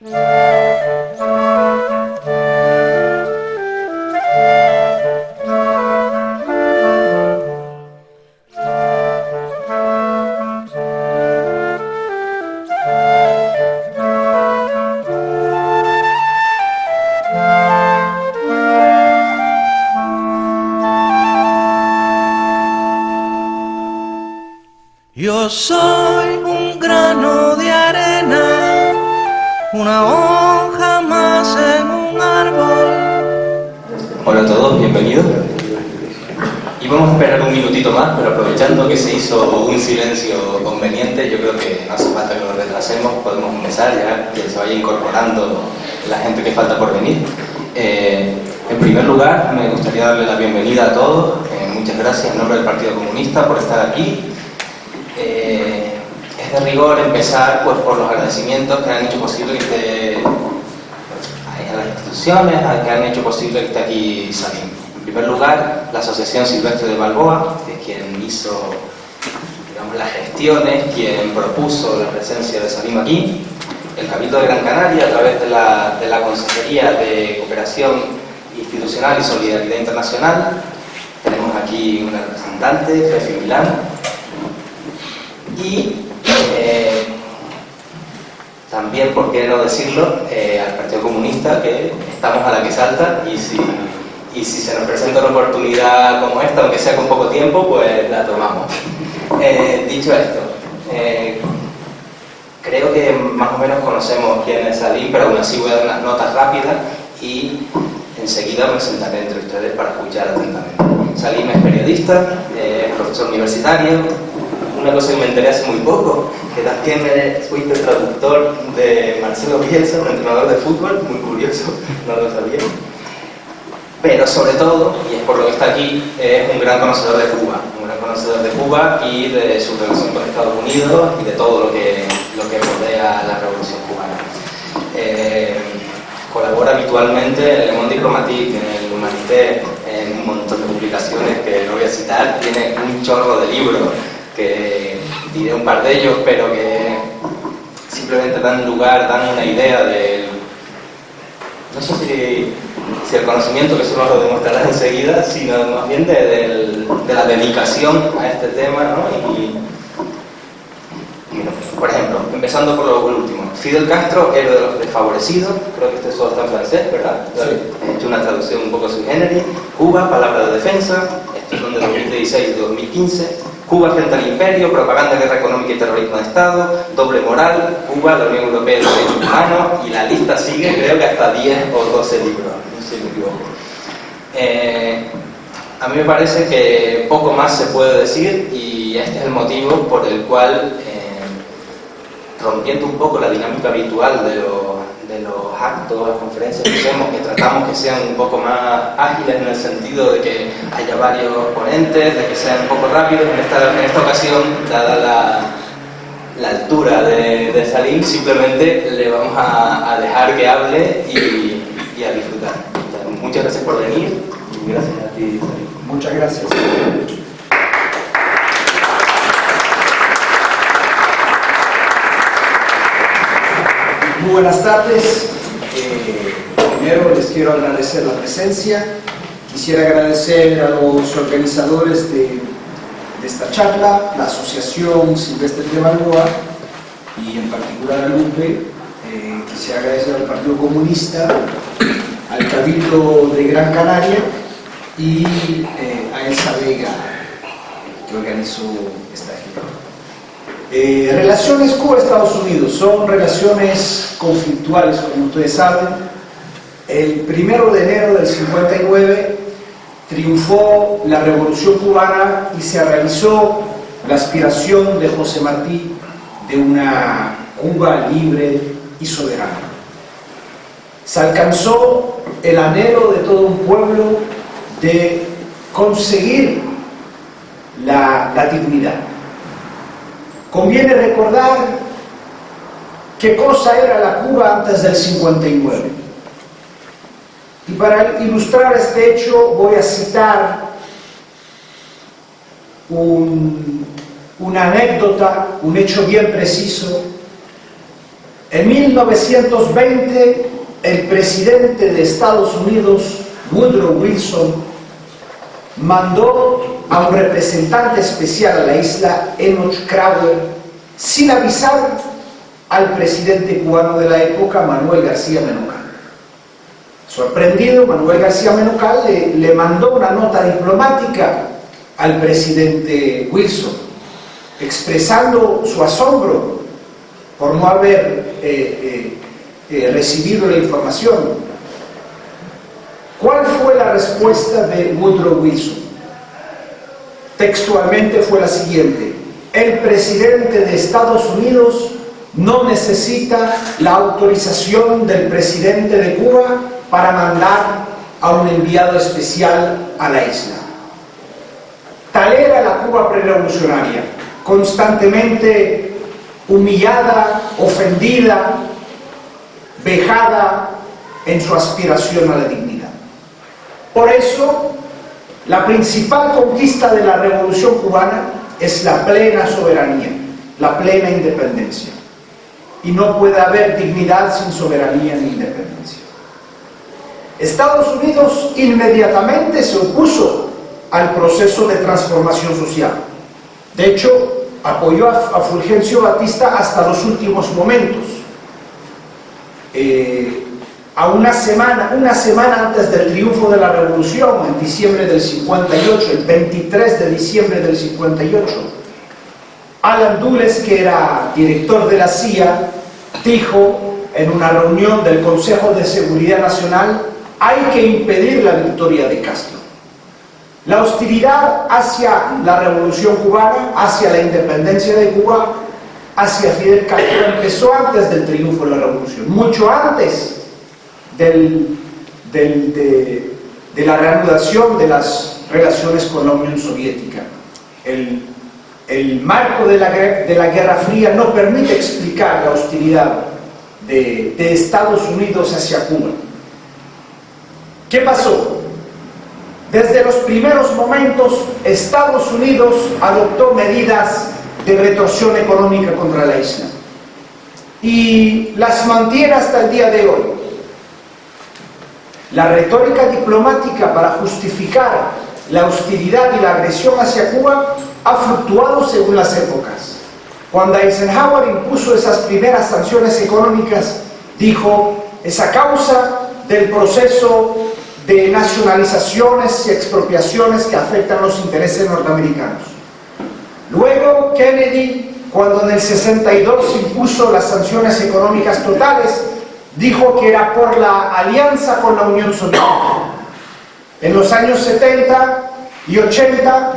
Yo soy un grano de arena, una hoja más en un árbol. Hola a todos, bienvenidos. Y vamos a esperar un minutito más, pero aprovechando que se hizo un silencio conveniente, yo creo que no hace falta que nos retrasemos, podemos empezar ya, que se vaya incorporando la gente que falta por venir. En primer lugar, me gustaría darle la bienvenida a todos. Muchas gracias en nombre del Partido Comunista por estar aquí. Es de rigor empezar pues, por los agradecimientos que han hecho posible que esté a las instituciones, que han hecho posible que esté aquí Salim. En primer lugar, la Asociación Silvestre de Balboa, que es quien hizo, digamos, las gestiones, quien propuso la presencia de Salim aquí, el Cabildo de Gran Canaria, a través de la Consejería de Cooperación Institucional y Solidaridad Internacional. Tenemos aquí una representante, Fefi Milán. Y también, por qué no decirlo, al Partido Comunista, que estamos a la que salta, y si se nos presenta una oportunidad como esta, aunque sea con poco tiempo, pues la tomamos. Dicho esto, creo que más o menos conocemos quién es Salim, pero aún así voy a dar unas notas rápidas y enseguida me sentaré entre ustedes para escuchar atentamente. Salim es periodista, es profesor universitario. Una cosa que me enteré hace muy poco, que también fuiste traductor de Marcelo Bielsa, un entrenador de fútbol, muy curioso, no lo sabía. Pero sobre todo, y es por lo que está aquí, es un gran conocedor de Cuba, y de su relación con Estados Unidos y de todo lo que rodea a la Revolución Cubana. Colabora habitualmente en Le Monde Diplomatique, en el Humanité, en un montón de publicaciones que no voy a citar, tiene un chorro de libros, que diré un par de ellos, pero que simplemente dan lugar, dan una idea de, no sé si el conocimiento, que eso nos lo demostrarás enseguida, sino más bien de la dedicación a este tema, ¿no? Y por ejemplo, empezando por lo último, Fidel Castro, héroe de los desfavorecidos, creo que este solo está en francés, ¿verdad? Sí. He hecho una traducción un poco sui generis. Cuba, palabra de defensa, estos son de 2016 y 2015. Cuba frente al imperio, propaganda, guerra económica y terrorismo de Estado, doble moral, Cuba, la Unión Europea de Derechos Humanos, y la lista sigue, creo que hasta 10 o 12 libros, no sé si me equivoco. A mí me parece que poco más se puede decir, y este es el motivo por el cual, rompiendo un poco la dinámica habitual de los actos, las conferencias que hacemos, que tratamos que sean un poco más ágiles en el sentido de que haya varios ponentes, de que sean un poco rápidos. En esta ocasión, dada la altura de Salim, simplemente le vamos a dejar que hable y a disfrutar. Entonces, muchas gracias por venir y gracias a ti, Salim. Muchas gracias. Muy buenas tardes. Primero les quiero agradecer la presencia. Quisiera agradecer a los organizadores de esta charla, la Asociación Silvestre de Balboa y en particular a Lupe. Quisiera agradecer al Partido Comunista, al Cabildo de Gran Canaria y a Elsa Vega, que organizó esta gira. Relaciones Cuba-Estados Unidos son relaciones conflictuales, como ustedes saben. El 1 de enero del 59 triunfó la Revolución Cubana y se realizó la aspiración de José Martí de una Cuba libre y soberana. Se alcanzó el anhelo de todo un pueblo de conseguir la dignidad. Conviene recordar qué cosa era la Cuba antes del 59. Y para ilustrar este hecho voy a citar una anécdota, un hecho bien preciso. En 1920, el presidente de Estados Unidos, Woodrow Wilson, mandó a un representante especial a la isla, Enoch Crowder, sin avisar al presidente cubano de la época, Manuel García Menocal. Sorprendido, Manuel García Menocal le mandó una nota diplomática al presidente Wilson, expresando su asombro por no haber recibido la información. ¿Cuál fue la respuesta de Woodrow Wilson? Textualmente fue la siguiente: el presidente de Estados Unidos no necesita la autorización del presidente de Cuba para mandar a un enviado especial a la isla. Tal era la Cuba prerevolucionaria, constantemente humillada, ofendida, vejada en su aspiración a la dignidad. Por eso, la principal conquista de la revolución cubana es la plena soberanía, la plena independencia. Y no puede haber dignidad sin soberanía ni independencia. Estados Unidos inmediatamente se opuso al proceso de transformación social. De hecho, apoyó a Fulgencio Batista hasta los últimos momentos. A una semana antes del triunfo de la revolución, en diciembre del 58, el 23 de diciembre del 58, Alan Dulles, que era director de la CIA, dijo en una reunión del Consejo de Seguridad Nacional: hay que impedir la victoria de Castro. La hostilidad hacia la revolución cubana, hacia la independencia de Cuba, hacia Fidel Castro empezó antes del triunfo de la revolución, mucho antes de la reanudación de las relaciones con la Unión Soviética. El marco de la Guerra Fría no permite explicar la hostilidad de Estados Unidos hacia Cuba. ¿Qué pasó? Desde los primeros momentos, Estados Unidos adoptó medidas de retorsión económica contra la isla y las mantiene hasta el día de hoy. La retórica diplomática para justificar la hostilidad y la agresión hacia Cuba ha fluctuado según las épocas. Cuando Eisenhower impuso esas primeras sanciones económicas, dijo: es a causa del proceso de nacionalizaciones y expropiaciones que afectan los intereses norteamericanos. Luego Kennedy, cuando en el 62 impuso las sanciones económicas totales, dijo que era por la alianza con la Unión Soviética. En los años 70 y 80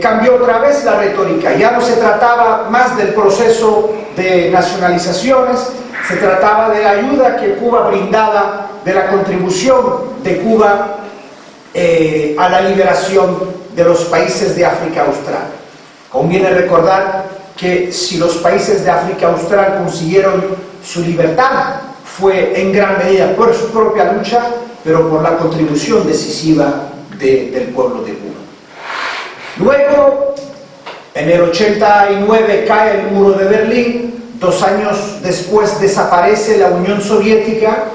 cambió otra vez la retórica. Ya no se trataba más del proceso de nacionalizaciones, se trataba de la ayuda que Cuba brindaba, de la contribución de Cuba a la liberación de los países de África Austral. Conviene recordar que si los países de África Austral consiguieron su libertad, fue en gran medida por su propia lucha, pero por la contribución decisiva del pueblo de Cuba. Luego, en el 89 cae el muro de Berlín, 2 años después desaparece la Unión Soviética.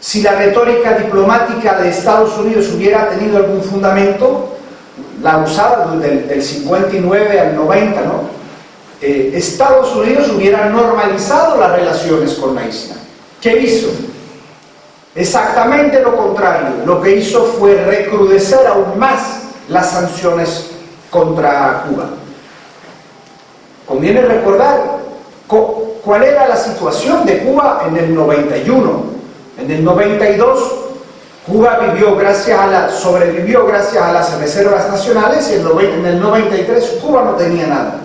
Si la retórica diplomática de Estados Unidos hubiera tenido algún fundamento, la usaba del 59 al 90, ¿no? Estados Unidos hubiera normalizado las relaciones con la isla. ¿Qué hizo? Exactamente lo contrario. Lo que hizo fue recrudecer aún más las sanciones contra Cuba. Conviene recordar cuál era la situación de Cuba en el 91. En el 92, Cuba sobrevivió gracias a las reservas nacionales, y en el 93 Cuba no tenía nada.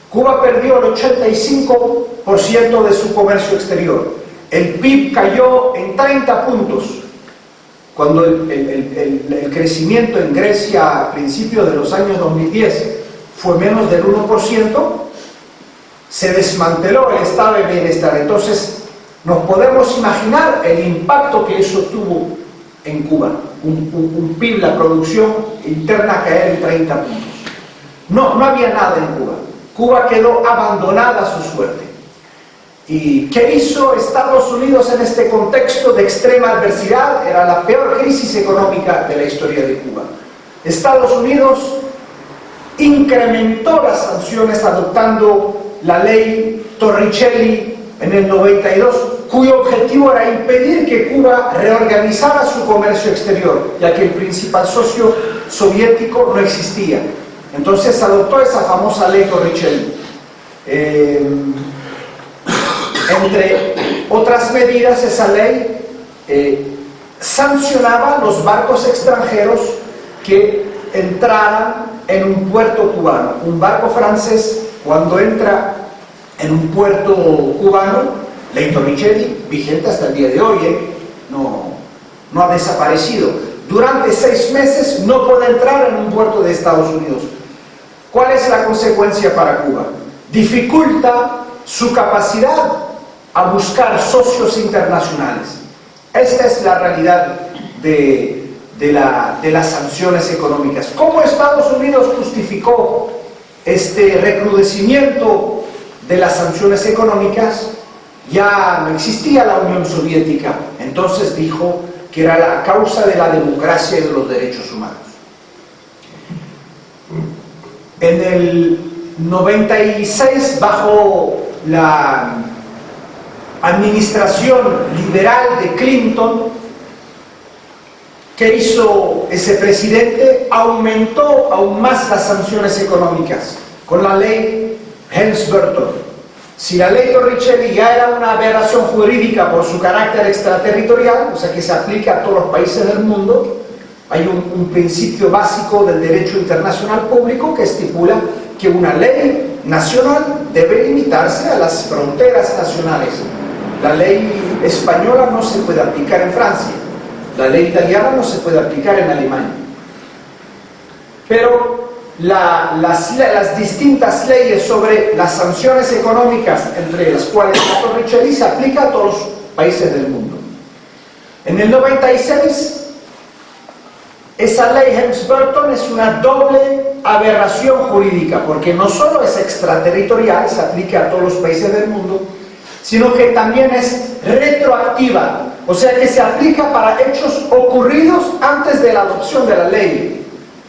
Cuba perdió el 85% de su comercio exterior. El PIB cayó en 30 puntos. Cuando el crecimiento en Grecia a principios de los años 2010 fue menos del 1%, se desmanteló el estado de bienestar. Entonces, nos podemos imaginar el impacto que eso tuvo en Cuba. Un PIB, la producción interna, caer en 30 puntos. No había nada en Cuba. Cuba quedó abandonada a su suerte. ¿Y qué hizo Estados Unidos en este contexto de extrema adversidad? Era la peor crisis económica de la historia de Cuba. Estados Unidos incrementó las sanciones adoptando la ley Torricelli en el 92, cuyo objetivo era impedir que Cuba reorganizara su comercio exterior, ya que el principal socio soviético no existía. Entonces adoptó esa famosa ley Torricelli. Entre otras medidas, esa ley sancionaba los barcos extranjeros que entraran en un puerto cubano. Un barco francés, cuando entra en un puerto cubano, ley Torricelli, vigente hasta el día de hoy, no ha desaparecido. Durante 6 meses no puede entrar en un puerto de Estados Unidos. ¿Cuál es la consecuencia para Cuba? Dificulta su capacidad a buscar socios internacionales. Esta es la realidad de las sanciones económicas. ¿Cómo Estados Unidos justificó este recrudecimiento de las sanciones económicas? Ya no existía la Unión Soviética, entonces dijo que era la causa de la democracia y de los derechos humanos. En el 96, bajo la administración liberal de Clinton, ¿qué hizo ese presidente? Aumentó aún más las sanciones económicas con la ley Helms-Burton. Si la ley Torricelli ya era una aberración jurídica por su carácter extraterritorial, o sea que se aplica a todos los países del mundo, hay un principio básico del derecho internacional público que estipula que una ley nacional debe limitarse a las fronteras nacionales. La ley española no se puede aplicar en Francia, la ley italiana no se puede aplicar en Alemania. Pero las distintas leyes sobre las sanciones económicas, entre las cuales la Torricelli, se aplica a todos los países del mundo. En el 96, esa ley Helms-Burton es una doble aberración jurídica, porque no solo es extraterritorial, se aplica a todos los países del mundo, sino que también es retroactiva, o sea que se aplica para hechos ocurridos antes de la adopción de la ley.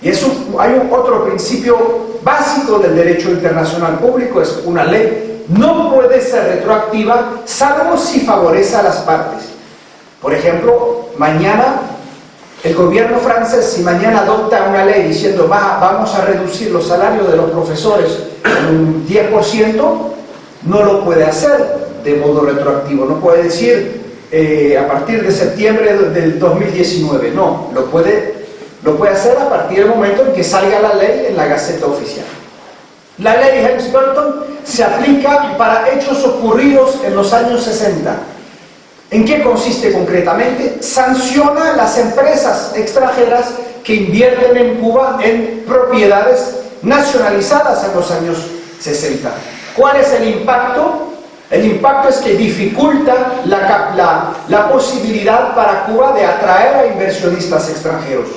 Y hay otro principio básico del derecho internacional público, es una ley no puede ser retroactiva salvo si favorece a las partes. Por ejemplo, mañana el gobierno francés, si mañana adopta una ley diciendo vamos a reducir los salarios de los profesores en un 10%, no lo puede hacer de modo retroactivo, no puede decir a partir de septiembre del 2019, no, lo puede hacer a partir del momento en que salga la ley en la Gaceta Oficial. La ley Helms-Burton se aplica para hechos ocurridos en los años 60. ¿En qué consiste concretamente? Sanciona a las empresas extranjeras que invierten en Cuba en propiedades nacionalizadas en los años 60. ¿Cuál es el impacto? El impacto es que dificulta la posibilidad para Cuba de atraer a inversionistas extranjeros.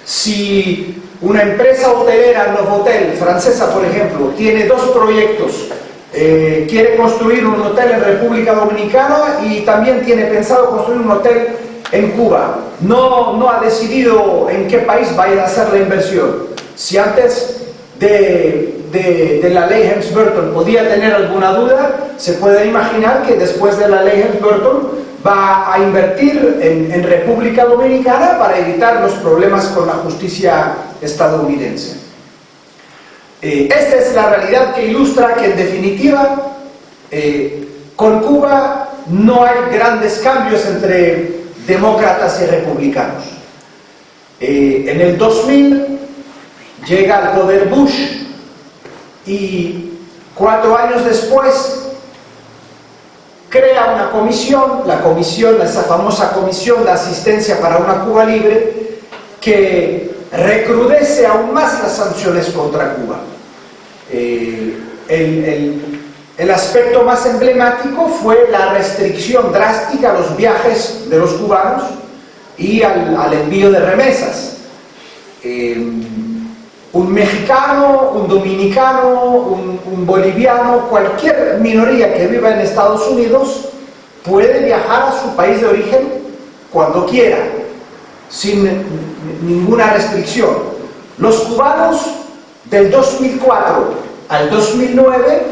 Si una empresa hotelera, Novotel, francesa por ejemplo, tiene 2 proyectos, quiere construir un hotel en República Dominicana y también tiene pensado construir un hotel en Cuba, no ha decidido en qué país vaya a hacer la inversión. Si antes de la ley Helms-Burton podía tener alguna duda, se puede imaginar que después de la ley Helms-Burton va a invertir en República Dominicana para evitar los problemas con la justicia estadounidense. Esta es la realidad que ilustra que en definitiva con Cuba no hay grandes cambios entre demócratas y republicanos. En el 2000 llega al poder Bush y 4 años después crea una comisión, esa famosa comisión de asistencia para una Cuba libre, que recrudece aún más las sanciones contra Cuba. El aspecto más emblemático fue la restricción drástica a los viajes de los cubanos y al envío de remesas. un mexicano, un dominicano, un boliviano, cualquier minoría que viva en Estados Unidos puede viajar a su país de origen cuando quiera, sin ninguna restricción. Los cubanos del 2004 al 2009,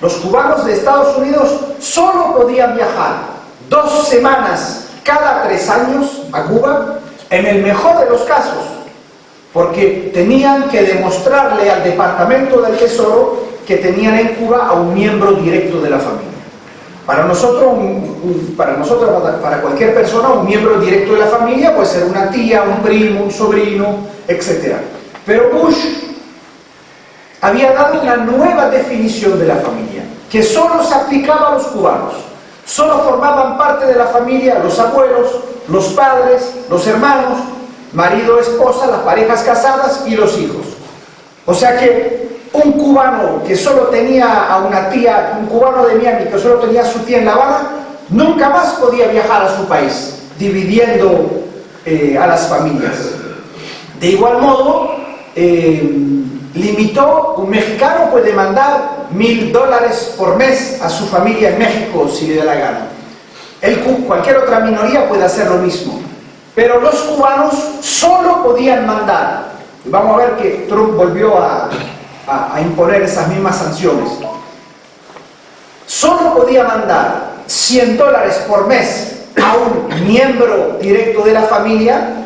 los cubanos de Estados Unidos solo podían viajar 2 semanas cada 3 años a Cuba, en el mejor de los casos, porque tenían que demostrarle al Departamento del Tesoro que tenían en Cuba a un miembro directo de la familia. Para nosotros, para cualquier persona, un miembro directo de la familia puede ser una tía, un primo, un sobrino, etc. Pero Bush había dado una nueva definición de la familia, que solo se aplicaba a los cubanos. Solo formaban parte de la familia los abuelos, los padres, los hermanos, marido, esposa, las parejas casadas y los hijos. O sea que un cubano que solo tenía a una tía, un cubano de Miami que solo tenía a su tía en La Habana, nunca más podía viajar a su país, dividiendo a las familias. De igual modo, limitó, un mexicano puede mandar $1000 por mes a su familia en México si le da la gana. Cualquier otra minoría puede hacer lo mismo. Pero los cubanos solo podían mandar. Y vamos a ver que Trump volvió a imponer esas mismas sanciones. Solo podía mandar $100 por mes a un miembro directo de la familia,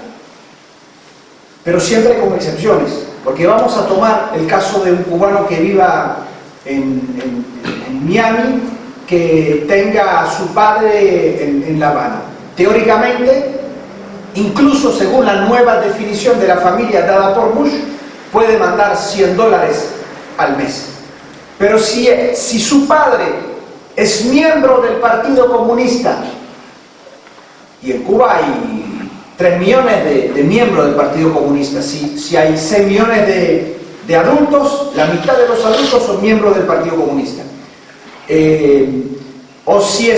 pero siempre con excepciones. Porque vamos a tomar el caso de un cubano que viva en Miami, que tenga a su padre en La Habana. Teóricamente, incluso según la nueva definición de la familia dada por Bush, puede mandar $100 al mes. Pero si su padre es miembro del Partido Comunista, y en Cuba hay 3 millones de miembros del Partido Comunista, si hay 6 millones de adultos, la mitad de los adultos son miembros del Partido Comunista. O si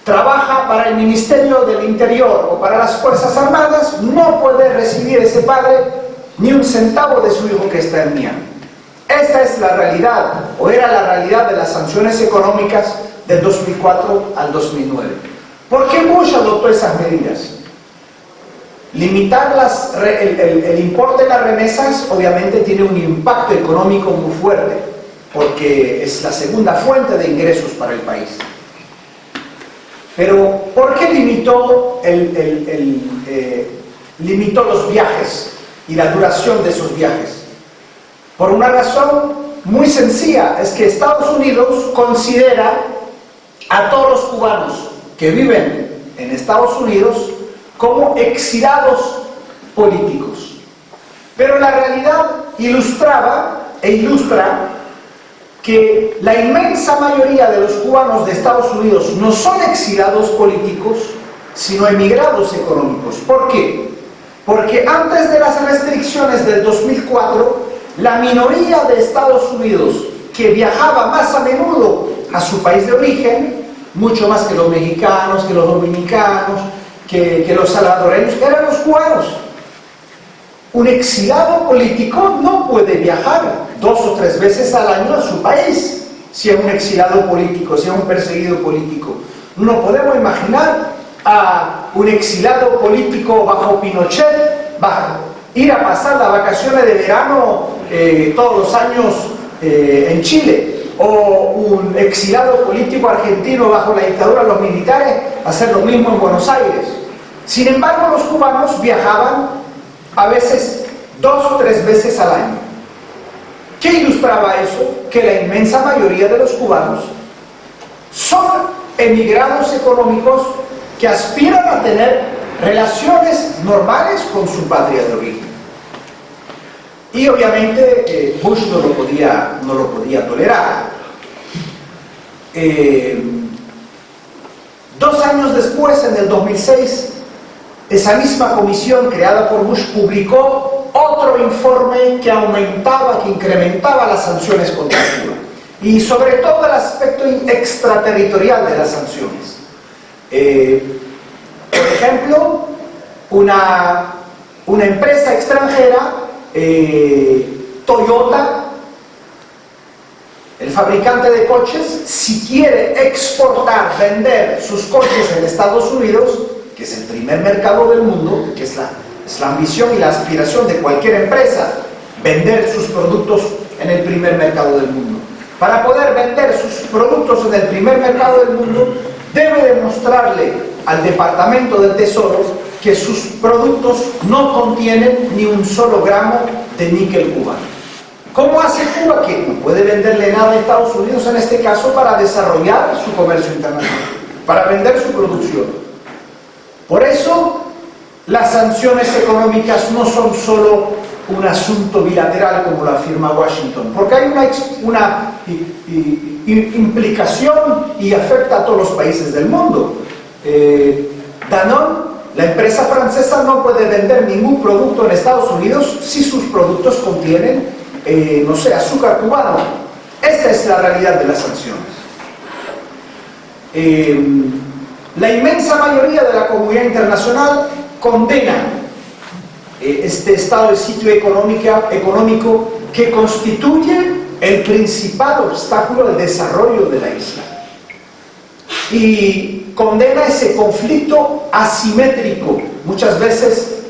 trabaja para el Ministerio del Interior o para las Fuerzas Armadas, no puede recibir ese padre ni un centavo de su hijo que está en Miami. Esta es la realidad, o era la realidad de las sanciones económicas del 2004 al 2009. ¿Por qué Bush adoptó esas medidas? Limitar el importe de las remesas obviamente tiene un impacto económico muy fuerte, porque es la segunda fuente de ingresos para el país. Pero ¿por qué limitó los viajes y la duración de esos viajes? Por una razón muy sencilla, es que Estados Unidos considera a todos los cubanos que viven en Estados Unidos como exiliados políticos. Pero la realidad ilustraba e ilustra que la inmensa mayoría de los cubanos de Estados Unidos no son exiliados políticos, sino emigrados económicos. ¿Por qué? Porque antes de las restricciones del 2004, la minoría de Estados Unidos que viajaba más a menudo a su país de origen, mucho más que los mexicanos, que los dominicanos, que los salvadoreños, eran los cubanos. Un exiliado político no puede viajar 2 o 3 veces al año a su país, si es un exiliado político, si es un perseguido político. No podemos imaginar a un exiliado político bajo Pinochet, ir a pasar las vacaciones de verano todos los años en Chile, o un exiliado político argentino bajo la dictadura de los militares hacer lo mismo en Buenos Aires. Sin embargo, los cubanos viajaban a veces 2 o 3 veces al año. ¿Qué ilustraba eso? Que la inmensa mayoría de los cubanos son emigrados económicos que aspiran a tener relaciones normales con su patria de origen. Y obviamente Bush no lo podía tolerar. 2 años después, en el 2006, esa misma comisión creada por Bush publicó otro informe que incrementaba las sanciones contra Cuba, y sobre todo el aspecto extraterritorial de las sanciones. Por ejemplo, una empresa extranjera Toyota, el fabricante de coches, si quiere exportar, vender sus coches en Estados Unidos, que es el primer mercado del mundo, que es la ambición y la aspiración de cualquier empresa, vender sus productos en el primer mercado del mundo. Para poder vender sus productos en el primer mercado del mundo, debe demostrarle al Departamento del Tesoro que sus productos no contienen ni un solo gramo de níquel cubano. ¿Cómo hace Cuba? Que no puede venderle nada a Estados Unidos en este caso para desarrollar su comercio internacional, para vender su producción. Por eso, las sanciones económicas no son solo un asunto bilateral como lo afirma Washington, porque hay una implicación y afecta a todos los países del mundo. Danone, la empresa francesa, no puede vender ningún producto en Estados Unidos si sus productos contienen, no sé, azúcar cubano. Esta es la realidad de las sanciones. La inmensa mayoría de la comunidad internacional condena este estado de sitio económico que constituye el principal obstáculo al desarrollo de la isla. Y condena ese conflicto asimétrico. Muchas veces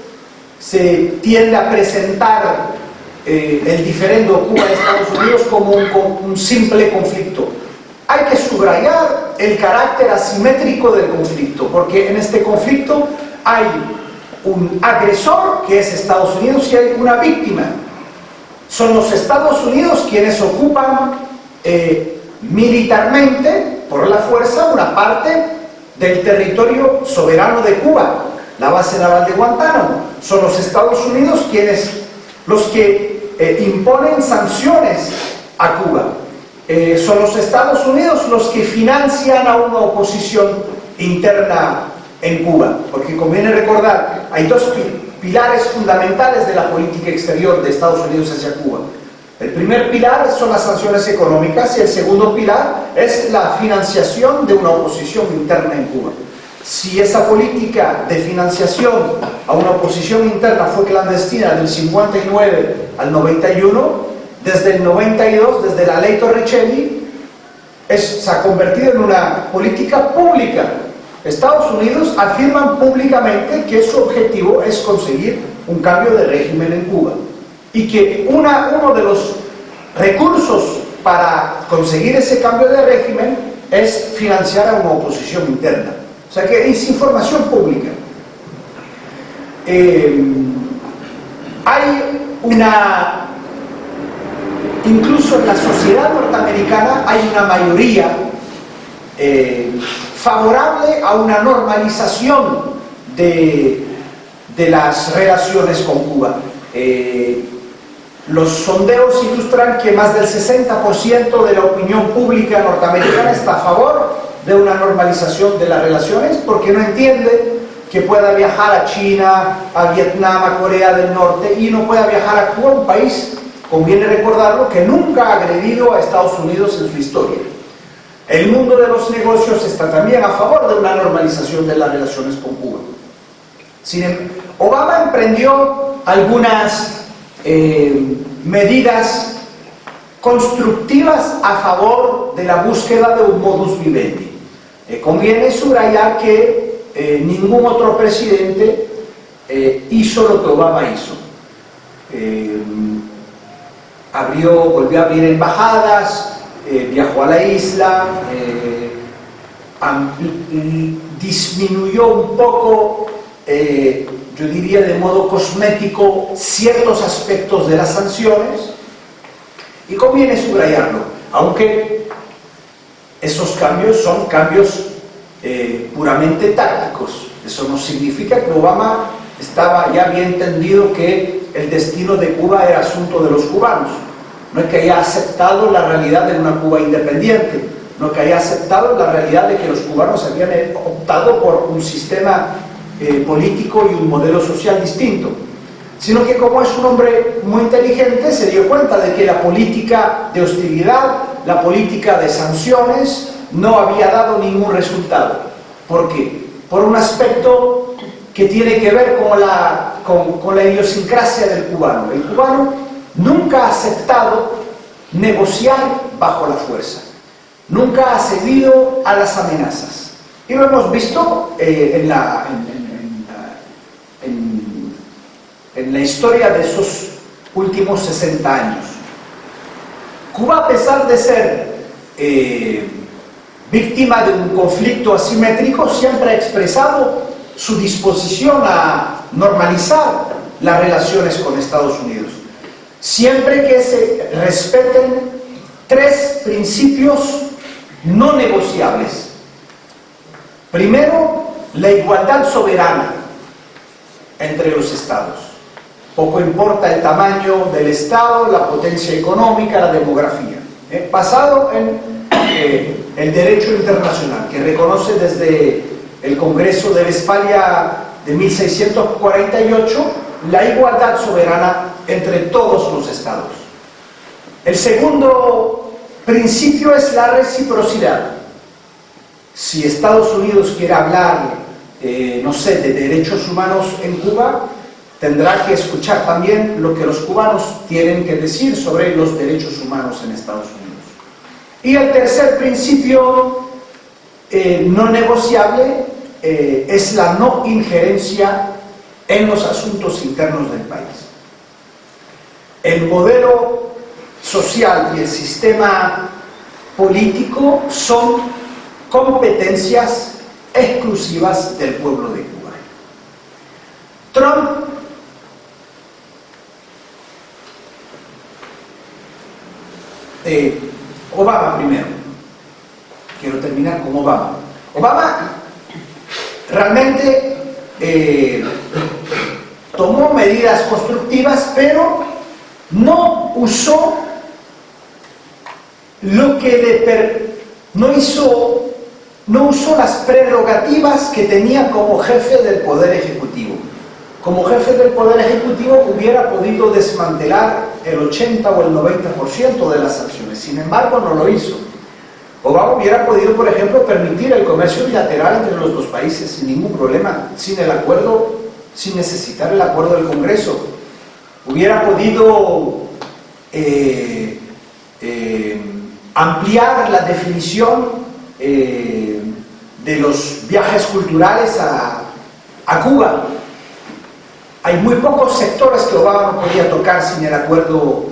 se tiende a presentar el diferendo Cuba-Estados Unidos como un simple conflicto. Hay que subrayar el carácter asimétrico del conflicto, porque en este conflicto hay un agresor, que es Estados Unidos, y hay una víctima. Son los Estados Unidos quienes ocupan militarmente, por la fuerza, una parte del territorio soberano de Cuba, la base naval de Guantánamo. Son los Estados Unidos los que imponen sanciones a Cuba. Son los Estados Unidos los que financian a una oposición interna en Cuba, porque conviene recordar, hay dos pilares fundamentales de la política exterior de Estados Unidos hacia Cuba. El primer pilar son las sanciones económicas y el segundo pilar es la financiación de una oposición interna en Cuba. Si esa política de financiación a una oposición interna fue clandestina del 59 al 91, desde el 92, desde la ley Torricelli, se ha convertido en una política pública. Estados Unidos afirman públicamente que su objetivo es conseguir un cambio de régimen en Cuba y que uno de los recursos para conseguir ese cambio de régimen es financiar a una oposición interna. O sea que es información pública. Incluso en la sociedad norteamericana hay una mayoría favorable a una normalización de las relaciones con Cuba. Los sondeos ilustran que más del 60% de la opinión pública norteamericana está a favor de una normalización de las relaciones, porque no entiende que pueda viajar a China, a Vietnam, a Corea del Norte y no pueda viajar a Cuba, un país, conviene recordarlo, que nunca ha agredido a Estados Unidos en su historia. El mundo de los negocios está también a favor de una normalización de las relaciones con Cuba. Obama emprendió algunas medidas constructivas a favor de la búsqueda de un modus vivendi. Conviene subrayar que ningún otro presidente hizo lo que Obama hizo. Volvió a abrir embajadas, viajó a la isla, disminuyó un poco, yo diría de modo cosmético, ciertos aspectos de las sanciones, y conviene subrayarlo, aunque esos cambios son cambios puramente tácticos. Eso no significa que Obama estaba ya bien entendido que el destino de Cuba era asunto de los cubanos. No es que haya aceptado la realidad de una Cuba independiente, no es que haya aceptado la realidad de que los cubanos habían optado por un sistema político y un modelo social distinto, sino que como es un hombre muy inteligente se dio cuenta de que la política de hostilidad, la política de sanciones no había dado ningún resultado. ¿Por qué? Por un aspecto que tiene que ver con la idiosincrasia del cubano. El cubano nunca ha aceptado negociar bajo la fuerza, nunca ha cedido a las amenazas. Y lo hemos visto en la historia de esos últimos 60 años. Cuba, a pesar de ser víctima de un conflicto asimétrico, siempre ha expresado su disposición a normalizar las relaciones con Estados Unidos, siempre que se respeten 3 principios no negociables. Primero, la igualdad soberana entre los estados. Poco importa el tamaño del estado, la potencia económica, la demografía. Basado en el derecho internacional, que reconoce desde el Congreso de Westfalia de 1648 la igualdad soberana entre todos los estados. El segundo principio es la reciprocidad. Si Estados Unidos quiere hablar, no sé, de derechos humanos en Cuba, tendrá que escuchar también lo que los cubanos tienen que decir sobre los derechos humanos en Estados Unidos. Y el tercer principio no negociable es la no injerencia en los asuntos internos del país. El modelo social y el sistema político son competencias exclusivas del pueblo de Cuba. Trump Obama primero. Quiero terminar con Obama. Obama realmente tomó medidas constructivas, pero no usó lo que no usó las prerrogativas que tenía como jefe del Poder Ejecutivo. Como jefe del Poder Ejecutivo hubiera podido desmantelar el 80 o el 90% de las sanciones, sin embargo no lo hizo. Obama hubiera podido, por ejemplo, permitir el comercio bilateral entre los dos países sin ningún problema, sin necesitar el acuerdo del Congreso. Hubiera podido ampliar la definición de los viajes culturales a Cuba. Hay muy pocos sectores que Obama no podía tocar sin el acuerdo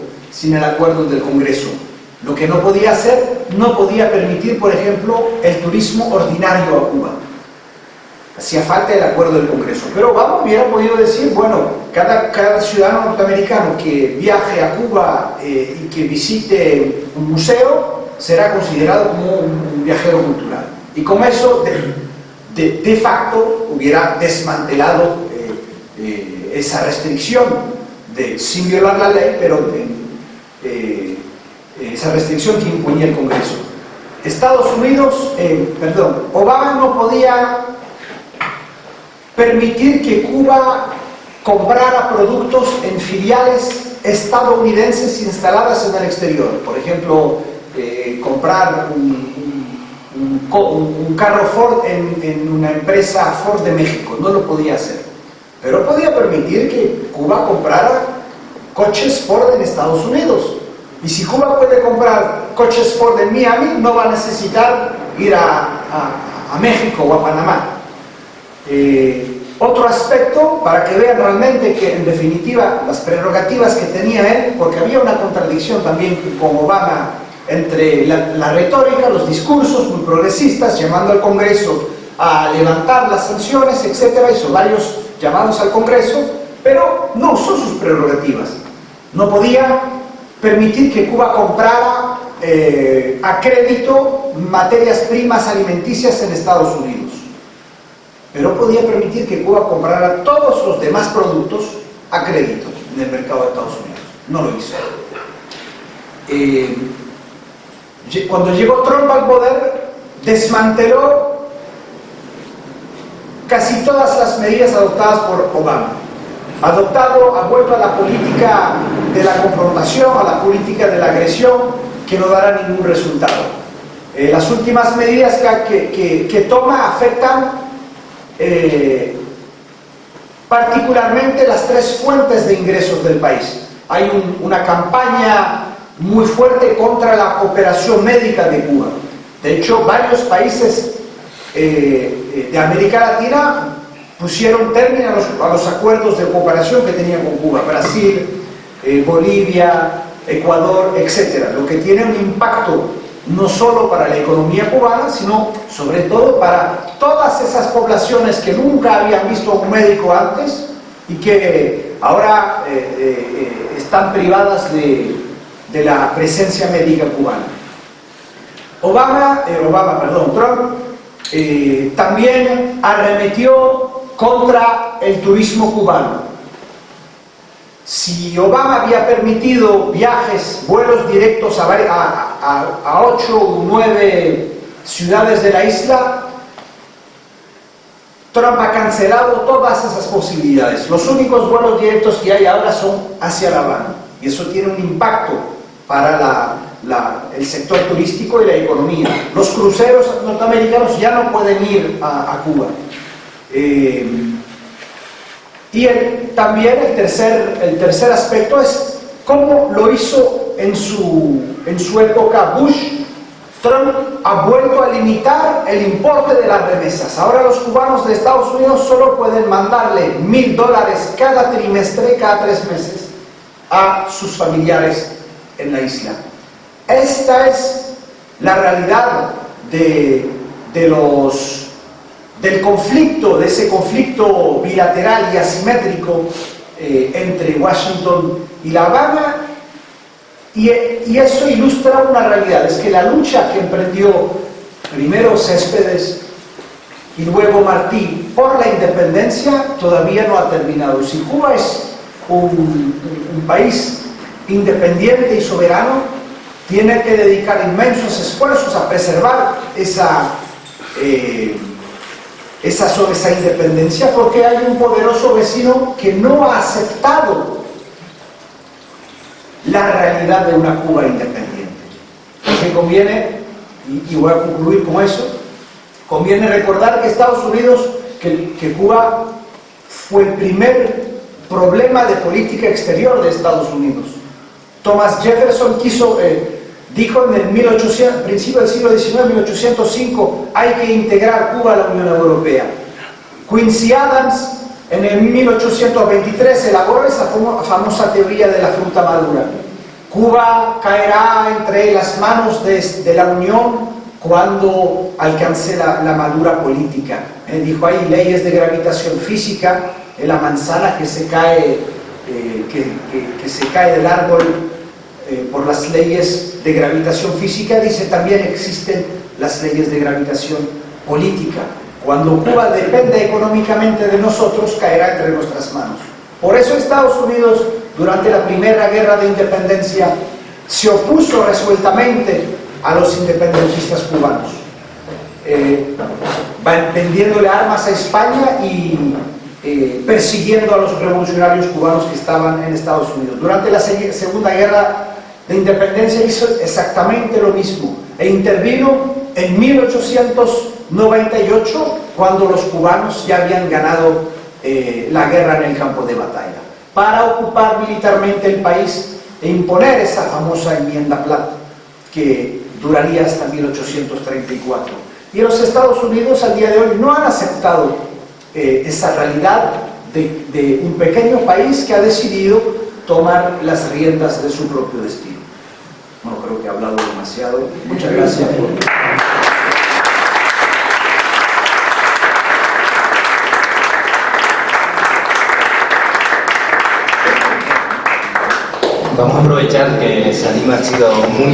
del Congreso. Lo que no podía hacer, no podía permitir, por ejemplo, el turismo ordinario a Cuba. Hacía falta el acuerdo del Congreso. Pero Obama hubiera podido decir, bueno, cada ciudadano norteamericano que viaje a Cuba y que visite un museo será considerado como un viajero cultural. Y con eso, de facto, hubiera desmantelado esa restricción sin violar la ley, pero esa restricción que imponía el Congreso. Obama no podía permitir que Cuba comprara productos en filiales estadounidenses instaladas en el exterior. Por ejemplo, comprar un carro Ford en una empresa Ford de México. No lo podía hacer. Pero podía permitir que Cuba comprara coches Ford en Estados Unidos. Y si Cuba puede comprar coches Ford en Miami, no va a necesitar ir a México o a Panamá. Otro aspecto, para que vean realmente que en definitiva las prerrogativas que tenía él, porque había una contradicción también con Obama entre la retórica, los discursos muy progresistas, llamando al Congreso a levantar las sanciones, etc. Hizo varios llamados al Congreso, pero no usó sus prerrogativas. No podía permitir que Cuba comprara a crédito materias primas alimenticias en Estados Unidos, pero podía permitir que Cuba comprara todos los demás productos a crédito en el mercado de Estados Unidos. No lo hizo. Cuando llegó Trump al poder, desmanteló casi todas las medidas adoptadas por Obama. Ha vuelto a la política de la confrontación, a la política de la agresión, que no dará ningún resultado. Las últimas medidas que toma afectan particularmente las 3 fuentes de ingresos del país: hay una campaña muy fuerte contra la cooperación médica de Cuba. De hecho, varios países de América Latina pusieron término a los acuerdos de cooperación que tenían con Cuba. Brasil, Bolivia, Ecuador, etc. Lo que tiene un impacto no solo para la economía cubana, sino sobre todo para todas esas poblaciones que nunca habían visto a un médico antes y que ahora están privadas de la presencia médica cubana. Trump también arremetió contra el turismo cubano. Si Obama había permitido viajes, vuelos directos a 8 o 9 ciudades de la isla, Trump ha cancelado todas esas posibilidades. Los únicos vuelos directos que hay ahora son hacia La Habana, y eso tiene un impacto para el sector turístico y la economía. Los cruceros norteamericanos ya no pueden ir a Cuba. Y también el tercer aspecto es cómo lo hizo en su época Bush. Trump ha vuelto a limitar el importe de las remesas. Ahora los cubanos de Estados Unidos solo pueden mandarle $1.000 cada trimestre, cada 3 meses, a sus familiares en la isla. Esta es la realidad del conflicto, de ese conflicto bilateral y asimétrico entre Washington y La Habana, y eso ilustra una realidad, es que la lucha que emprendió primero Céspedes y luego Martí por la independencia todavía no ha terminado. Si Cuba es un país independiente y soberano, tiene que dedicar inmensos esfuerzos a preservar esa independencia, porque hay un poderoso vecino que no ha aceptado la realidad de una Cuba independiente. Me conviene, y voy a concluir con eso, conviene recordar que Estados Unidos, que Cuba fue el primer problema de política exterior de Estados Unidos. Thomas Jefferson dijo en el principio del siglo XIX, 1805, hay que integrar Cuba a la Unión Europea. Quincy Adams en el 1823 elaboró esa famosa teoría de la fruta madura. Cuba caerá entre las manos de la Unión cuando alcance la madura política. Dijo, hay leyes de gravitación física, la manzana que se cae del árbol por las leyes de gravitación física, dice, también existen las leyes de gravitación política. Cuando Cuba depende económicamente de nosotros, caerá entre nuestras manos. Por eso Estados Unidos, durante la primera guerra de independencia, se opuso resueltamente a los independentistas cubanos, vendiéndole armas a España y persiguiendo a los revolucionarios cubanos que estaban en Estados Unidos. Durante la segunda guerra de independencia hizo exactamente lo mismo e intervino en 1898, cuando los cubanos ya habían ganado la guerra en el campo de batalla, para ocupar militarmente el país e imponer esa famosa enmienda Platt, que duraría hasta 1834. Y los Estados Unidos al día de hoy no han aceptado esa realidad de un pequeño país que ha decidido tomar las riendas de su propio destino. Bueno, creo que he hablado demasiado. Muchas gracias por... Vamos a aprovechar que Salim ha sido muy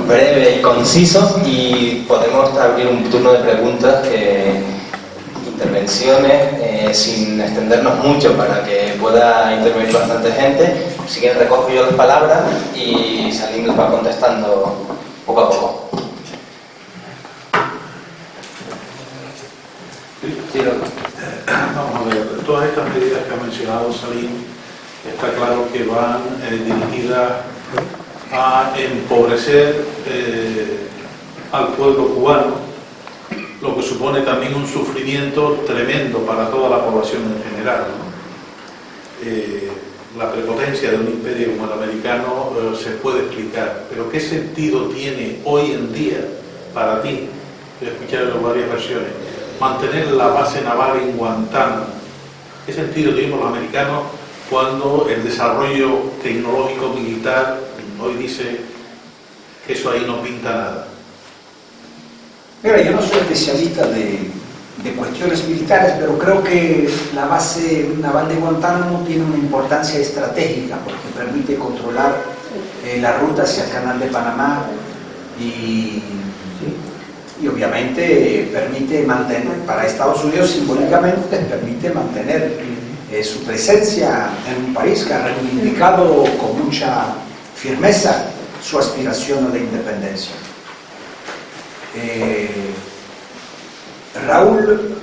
breve y conciso, y podemos abrir un turno de preguntas, intervenciones, sin extendernos mucho para que pueda intervenir bastante gente. Si quieren, recojo yo las palabras y Salim les va contestando poco a poco. Vamos a ver, todas estas medidas que ha mencionado Salim, está claro que van dirigidas a empobrecer al pueblo cubano, lo que supone también un sufrimiento tremendo para toda la población en general, ¿no? la prepotencia de un imperio como el americano se puede explicar, pero ¿qué sentido tiene hoy en día para ti, he escuchado varias versiones, mantener la base naval en Guantánamo? ¿Qué sentido tienen los americanos cuando el desarrollo tecnológico militar hoy dice que eso ahí no pinta nada? Mira, yo no soy especialista de cuestiones militares, pero creo que la base naval de Guantánamo tiene una importancia estratégica porque permite controlar la ruta hacia el Canal de Panamá y obviamente permite mantener, para Estados Unidos simbólicamente les permite mantener su presencia en un país que ha reivindicado con mucha firmeza su aspiración a la independencia. Raúl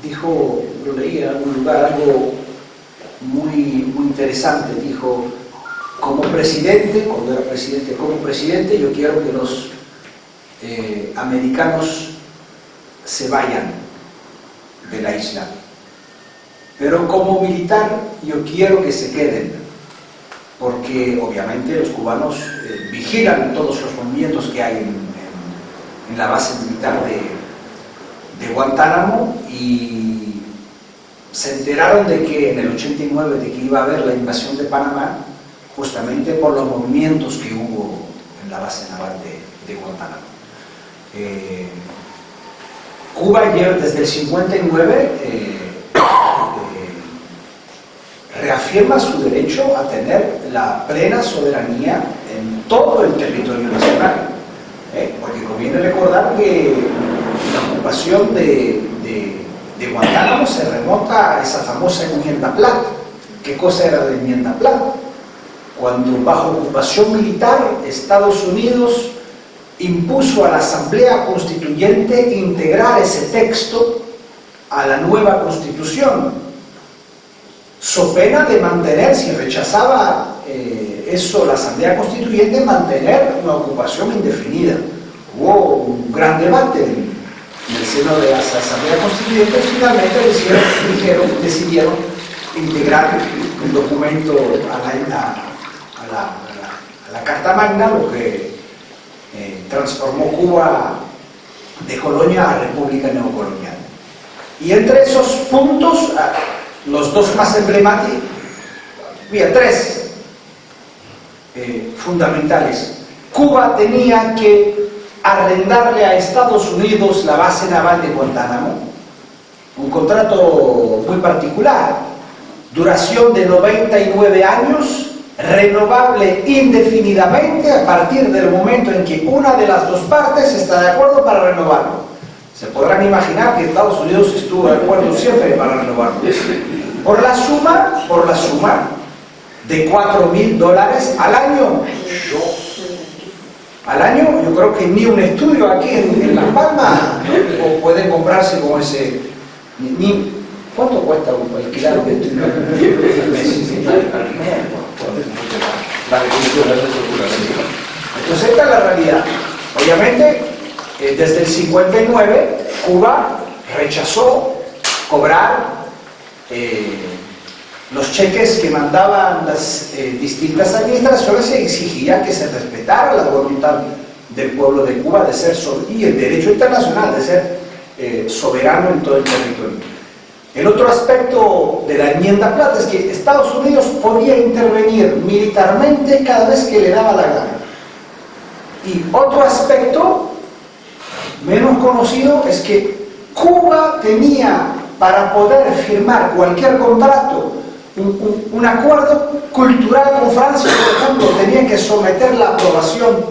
dijo, lo leí en algún lugar, algo muy interesante. Dijo, como presidente, cuando era presidente, como presidente, yo quiero que los americanos se vayan de la isla, pero como militar yo quiero que se queden, porque obviamente los cubanos vigilan todos los movimientos que hay en la base militar de Guantánamo, y se enteraron de que en el 89 de que iba a haber la invasión de Panamá, justamente por los movimientos que hubo en la base naval de Guantánamo. Cuba desde el 59 reafirma su derecho a tener la plena soberanía en todo el territorio nacional, porque conviene recordar que la ocupación de Guantánamo se remonta a esa famosa enmienda Platt. ¿Qué cosa era la enmienda Platt? Cuando bajo ocupación militar Estados Unidos impuso a la Asamblea Constituyente integrar ese texto a la nueva Constitución, so pena de mantener, si rechazaba eso la Asamblea Constituyente, mantener una ocupación indefinida. Hubo un gran debate en el seno de la Asamblea Constituyente. Finalmente decidieron integrar el documento a la Carta Magna, lo que transformó Cuba de colonia a república neocolonial. Y entre esos puntos, los dos más emblemáticos, había tres fundamentales. Cuba tenía que arrendarle a Estados Unidos la base naval de Guantánamo, un contrato muy particular, duración de 99 años, renovable indefinidamente a partir del momento en que una de las dos partes está de acuerdo para renovarlo. Se podrán imaginar que Estados Unidos estuvo de acuerdo siempre para renovarlo. Por la suma de $4.000 al año. Al año, yo creo que ni un estudio aquí en Las Palmas puede comprarse con ese. ¿Cuánto cuesta alquilar un estudio? Entonces esta es la realidad. Obviamente, desde el 59, Cuba rechazó cobrar los cheques que mandaban las distintas administraciones, y exigía que se respetara la voluntad del pueblo de Cuba de ser y el derecho internacional de ser soberano en todo el territorio. El otro aspecto de la enmienda Platt es que Estados Unidos podía intervenir militarmente cada vez que le daba la gana. Y otro aspecto menos conocido es que Cuba tenía, para poder firmar cualquier contrato, un acuerdo cultural con Francia, por ejemplo, tenía que someter la aprobación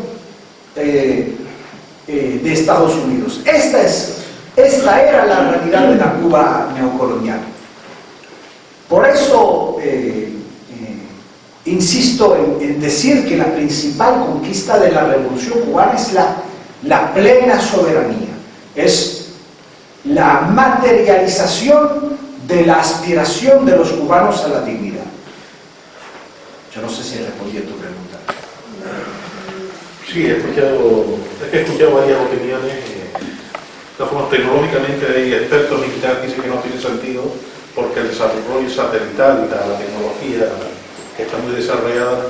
de Estados Unidos. Esta era la realidad de la Cuba neocolonial. Por eso insisto en decir que la principal conquista de la Revolución Cubana es la plena soberanía, es la materialización de la aspiración de los cubanos a la dignidad. Yo no sé si respondí a tu pregunta. Sí, he escuchado varias opiniones. De todas formas, tecnológicamente hay expertos militares que dicen que no tiene sentido, porque el desarrollo satelital y la tecnología que está muy desarrollada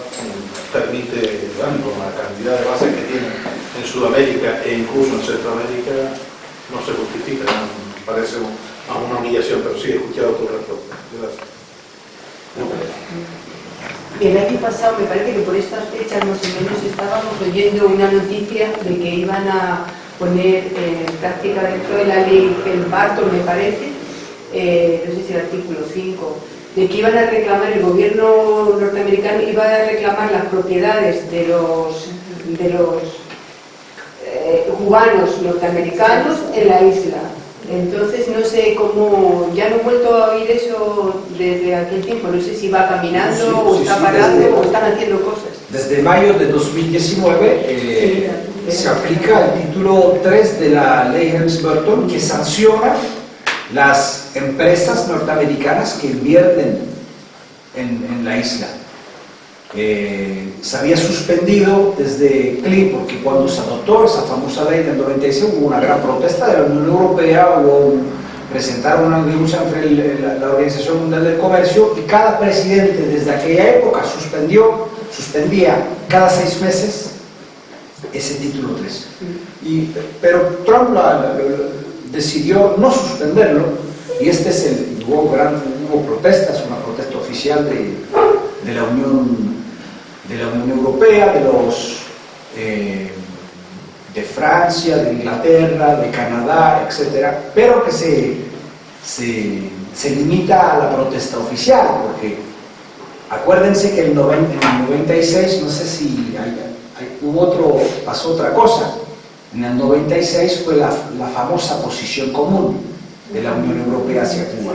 permite, bueno, con la cantidad de bases que tiene en Sudamérica e incluso en Centroamérica, no se justifica, me parece una humillación, pero sí he escuchado tu respuesta. Gracias. El año pasado, me parece que por estas fechas más o menos estábamos oyendo una noticia de que iban a poner en práctica dentro de la ley el Barton, me parece, no sé si el artículo 5, de que iban a reclamar, el gobierno norteamericano iba a reclamar las propiedades de los cubanos norteamericanos en la isla. Entonces no sé cómo, ya no he vuelto a oír eso desde aquel tiempo, no sé si va caminando o está parando o están haciendo cosas. Desde mayo de 2019 se aplica el título 3 de la ley Helms-Burton, que sanciona las empresas norteamericanas que invierten en la isla. Se había suspendido desde Clinton, porque cuando se adoptó esa famosa ley del 96 hubo una gran protesta de la Unión Europea, presentaron una denuncia ante la Organización Mundial del Comercio, y cada presidente desde aquella época suspendía cada 6 meses ese título 3. Pero Trump decidió no suspenderlo, y hubo protestas, una protesta oficial de la Unión Europea, de Francia, de Inglaterra, de Canadá, etcétera, pero que se limita a la protesta oficial, porque acuérdense que en el 96, no sé si pasó otra cosa. En el 96 fue la famosa posición común de la Unión Europea hacia Cuba.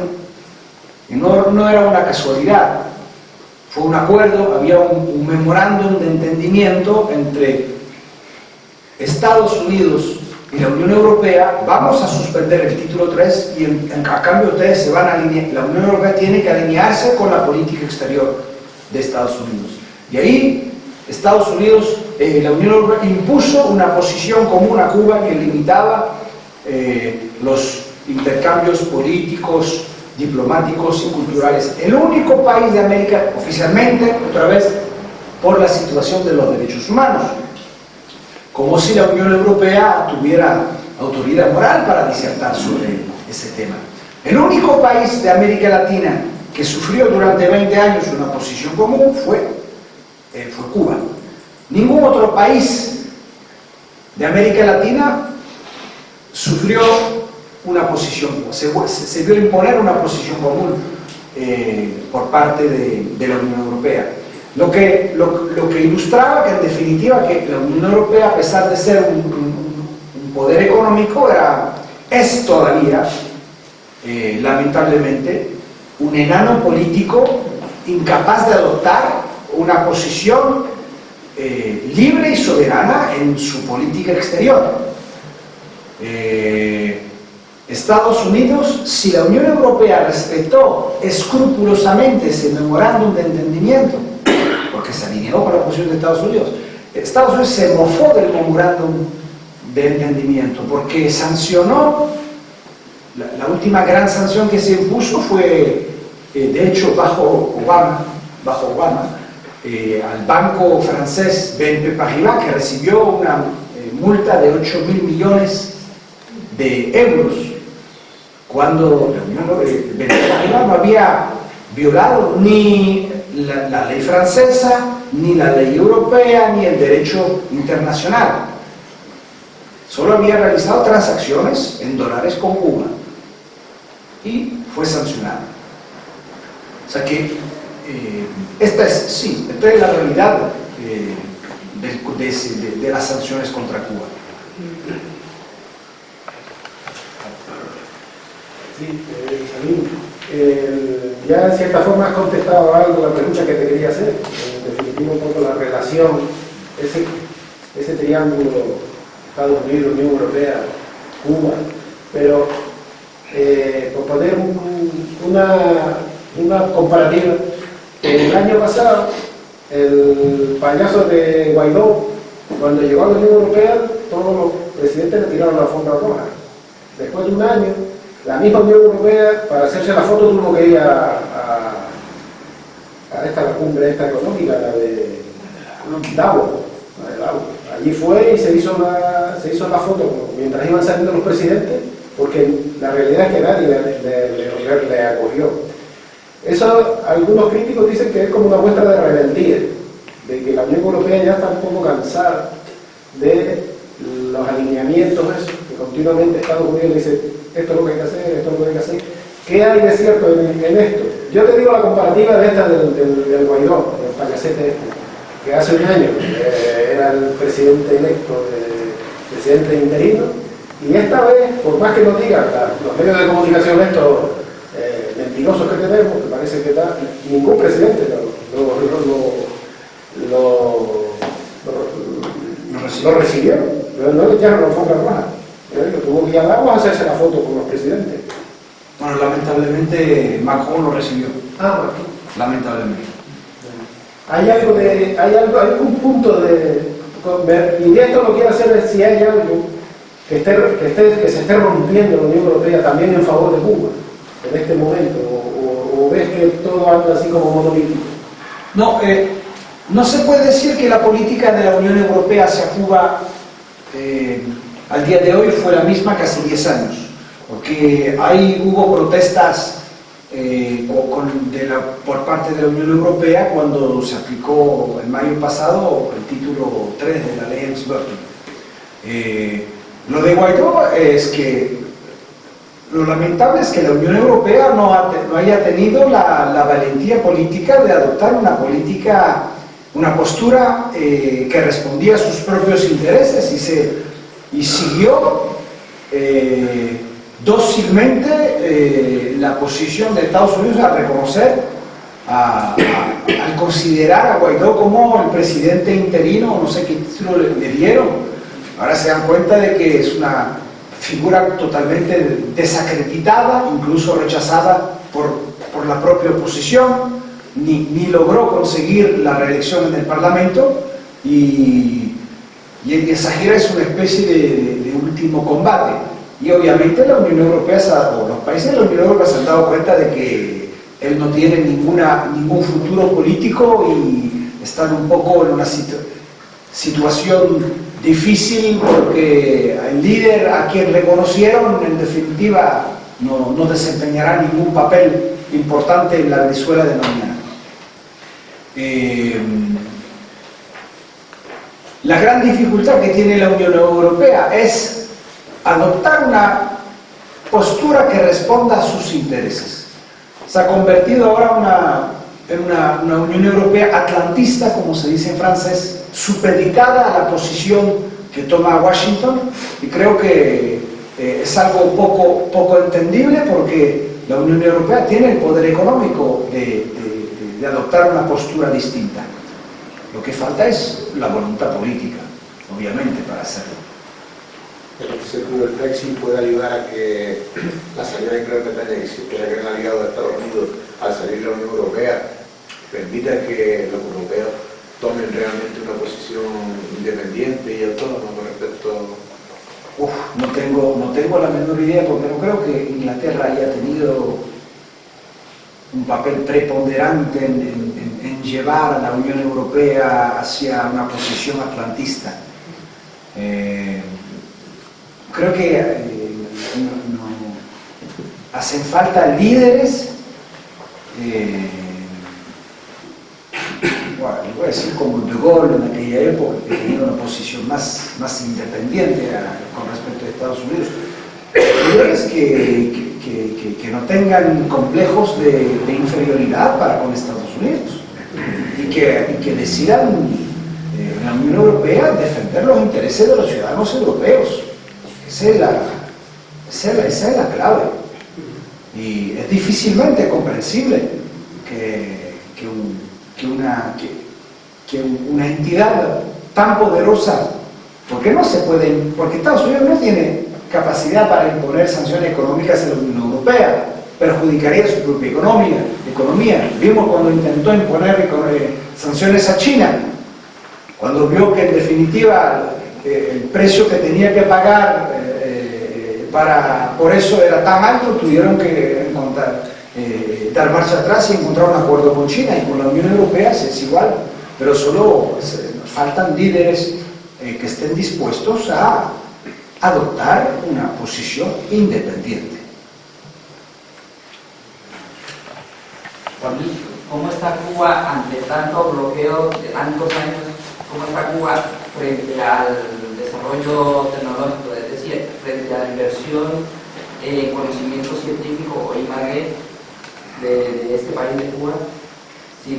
Y no era una casualidad, fue un acuerdo, había un memorándum de entendimiento entre Estados Unidos y la Unión Europea. Vamos a suspender el título 3 y a cambio ustedes se van a alinear. La Unión Europea tiene que alinearse con la política exterior de Estados Unidos. Y ahí Estados Unidos, la Unión Europea impuso una posición común a Cuba que limitaba los intercambios políticos, diplomáticos y culturales. El único país de América, oficialmente, otra vez, por la situación de los derechos humanos. Como si la Unión Europea tuviera autoridad moral para disertar sobre ese tema. El único país de América Latina que sufrió durante 20 años una posición común fue Cuba. Ningún otro país de América Latina sufrió una posición, se vio imponer una posición común por parte de la Unión Europea. Lo que ilustraba que en definitiva que la Unión Europea, a pesar de ser un poder económico, es todavía, lamentablemente, un enano político incapaz de adoptar una posición libre y soberana en su política exterior. Estados Unidos, si la Unión Europea respetó escrupulosamente ese memorándum de entendimiento, porque se alineó con la posición de Estados Unidos se mofó del memorándum de entendimiento, porque sancionó, la última gran sanción que se impuso fue, de hecho, bajo Obama, al banco francés BNP Paribas, que recibió una multa de 8.000 millones de euros, cuando BNP Paribas no había violado ni la ley francesa, ni la ley europea, ni el derecho internacional. Solo había realizado transacciones en dólares con Cuba y fue sancionado. O sea que esta es la realidad de las sanciones contra Cuba. Sí, Salim, ya en cierta forma has contestado algo la pregunta que te quería hacer. En definitiva, un poco la relación, ese triángulo Estados Unidos, Unión Europea, Cuba, pero por poner una comparativa, el año pasado el payaso de Guaidó, cuando llegó a la Unión Europea, todos los presidentes le tiraron la alfombra roja. Después de un año, la misma Unión Europea, para hacerse la foto, tuvo que ir a la cumbre esta económica, la de Davos. Allí fue y se hizo la foto mientras iban saliendo los presidentes, porque la realidad es que nadie le acogió. Eso, algunos críticos dicen que es como una muestra de rebeldía, de que la Unión Europea ya está un poco cansada de los alineamientos esos, que continuamente Estados Unidos dice esto es lo que hay que hacer, esto es lo que hay que hacer. ¿Qué hay de cierto en esto? Yo te digo la comparativa de esta del Guaidó, del payasete este, que hace un año era el presidente electo, presidente interino, y esta vez, por más que nos digan los medios de comunicación estos mentirosos que tenemos, que parece que ningún presidente lo recibió, no le echaron la alfombra roja. Tuvo que ir a Davos a hacerse la foto con los presidentes. Bueno, lamentablemente Macron lo recibió. Macron. Lamentablemente. Hay algún punto y esto lo quiero hacer es si hay algo que se esté rompiendo en la Unión Europea también en favor de Cuba en este momento, o ves que todo anda así como monolítico. No, no se puede decir que la política de la Unión Europea hacia Cuba al día de hoy fue la misma que hace 10 años, porque hubo protestas por parte de la Unión Europea cuando se aplicó en mayo pasado el título 3 de la ley Helms-Burton. Lo de Guaidó es que lo lamentable es que la Unión Europea no haya tenido la valentía política de adoptar una postura que respondía a sus propios intereses y siguió dócilmente la posición de Estados Unidos al reconocer, al considerar a Guaidó como el presidente interino, no sé qué título le dieron. Ahora se dan cuenta de que es una figura totalmente desacreditada, incluso rechazada por la propia oposición, ni logró conseguir la reelección en el Parlamento, y esa gira es una especie de último combate. Y obviamente la Unión Europea, o los países de la Unión Europea se han dado cuenta de que él no tiene ningún futuro político y están un poco en una situación difícil, porque el líder a quien reconocieron en definitiva no desempeñará ningún papel importante en la Venezuela de mañana. La gran dificultad que tiene la Unión Europea es adoptar una postura que responda a sus intereses. Se ha convertido ahora en una Unión Europea atlantista, como se dice en francés, supeditada a la posición que toma Washington, y creo que es algo poco entendible, porque la Unión Europea tiene el poder económico de adoptar una postura distinta. Lo que falta es la voluntad política, obviamente, para hacerlo. El Brexit puede ayudar a que la salida de Gran Bretaña, que siempre era gran aliado de Estados Unidos, al salir de la Unión Europea, permita que los europeos tomen realmente una posición independiente y autónoma con respecto a... No tengo la menor idea, porque no creo que Inglaterra haya tenido un papel preponderante en llevar a la Unión Europea hacia una posición atlantista. Creo que hacen falta líderes, voy a decir como De Gaulle en aquella época, que tenía una posición más independiente con respecto a Estados Unidos. Líderes que no tengan complejos de inferioridad para con Estados Unidos, y que decidan en la Unión Europea defender los intereses de los ciudadanos europeos. Esa es la clave, y es difícilmente comprensible que una entidad tan poderosa, porque Estados Unidos no tiene capacidad para imponer sanciones económicas en la Unión Europea, perjudicaría su propia economía. Vimos cuando intentó imponer sanciones a China, cuando vio que en definitiva el precio que tenía que pagar por eso era tan alto, tuvieron que dar marcha atrás y encontrar un acuerdo con China, y con la Unión Europea es igual, pero solo faltan líderes que estén dispuestos a adoptar una posición independiente. ¿Cómo está Cuba ante tanto bloqueo de tantos años? ¿Cómo está Cuba frente al desarrollo tecnológico? Es decir, frente a la inversión en conocimiento científico o I+D de este país de Cuba, si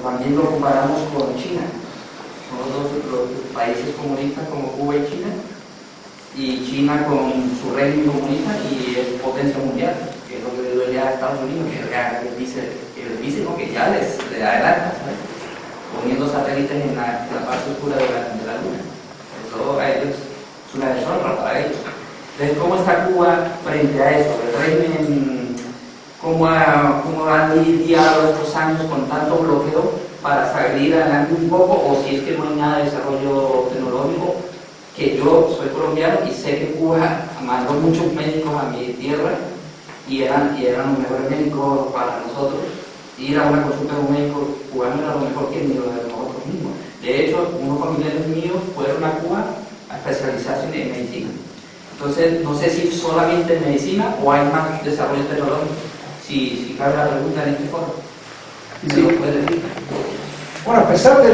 también lo comparamos con China? Son los países comunistas como Cuba y China, y China con su régimen comunista y es potencia mundial, que es lo que le duele a Estados Unidos, que les dice ¿no? que ya les adelanta, ¿sabes? Poniendo satélites en la parte oscura de la luna. Eso a ellos es una deshonra para ellos. Entonces, ¿cómo está Cuba frente a eso? El régimen, ¿cómo han lidiado estos años con tanto bloqueo para salir adelante un poco, o si es que no hay nada de desarrollo tecnológico? Que yo soy colombiano y sé que Cuba mandó muchos médicos a mi tierra y eran los mejores médicos para nosotros. Ir a una consulta de un médico cubano era lo mejor que ni lo de nosotros mismos. De hecho, unos familiares míos fueron a Cuba a especializarse en medicina. Entonces, no sé si solamente en medicina o hay más desarrollo tecnológico. Si cabe la pregunta en este foro. ¿Me lo puede decir? Bueno, a pesar de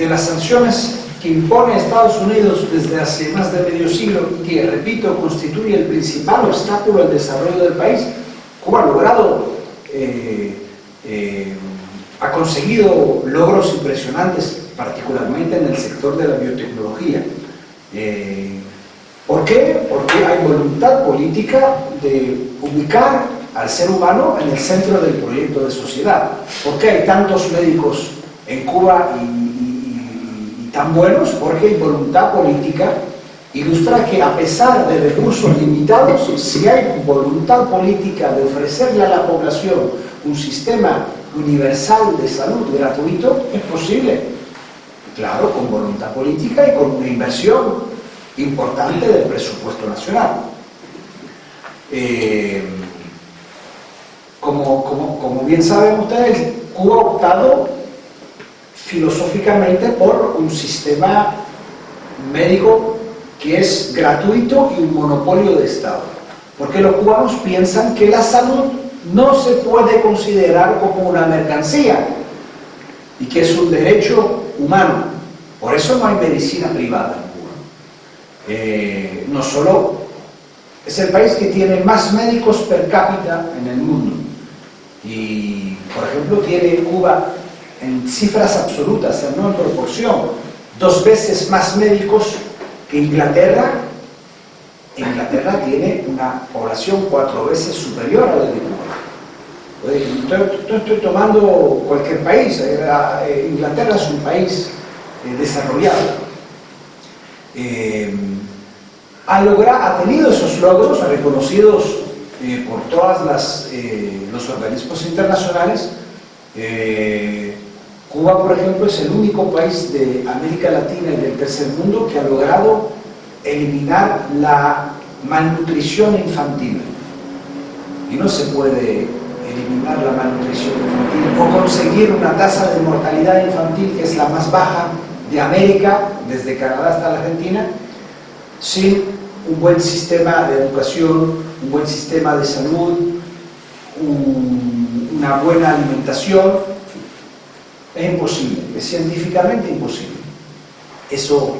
las sanciones que impone Estados Unidos desde hace más de medio siglo y que, repito, constituye el principal obstáculo al desarrollo del país, Cuba ha logrado, ha conseguido logros impresionantes, particularmente en el sector de la biotecnología. ¿Por qué? Porque hay voluntad política de ubicar al ser humano en el centro del proyecto de sociedad. ¿Por qué hay tantos médicos en Cuba y tan buenos? Porque hay voluntad política. Ilustra que a pesar de recursos limitados, si hay voluntad política de ofrecerle a la población un sistema universal de salud gratuito, es posible. Claro, con voluntad política y con una inversión importante del presupuesto nacional. Como bien saben ustedes, Cuba ha optado filosóficamente por un sistema médico que es gratuito y un monopolio de Estado. Porque los cubanos piensan que la salud no se puede considerar como una mercancía y que es un derecho humano. Por eso no hay medicina privada en Cuba. No solo es el país que tiene más médicos per cápita en el mundo. Y, por ejemplo, tiene Cuba en cifras absolutas, no en proporción, 2 veces más médicos que Inglaterra. Inglaterra tiene una población 4 veces superior a la de Cuba. Estoy tomando cualquier país. Inglaterra es un país desarrollado. Ha tenido esos logros reconocidos por todos los organismos internacionales. Cuba, por ejemplo, es el único país de América Latina y del tercer mundo que ha logrado eliminar la malnutrición infantil. Y no se puede eliminar la malnutrición infantil o conseguir una tasa de mortalidad infantil que es la más baja de América, desde Canadá hasta la Argentina, sin un buen sistema de educación, un buen sistema de salud, una buena alimentación. Es imposible, es científicamente imposible. Eso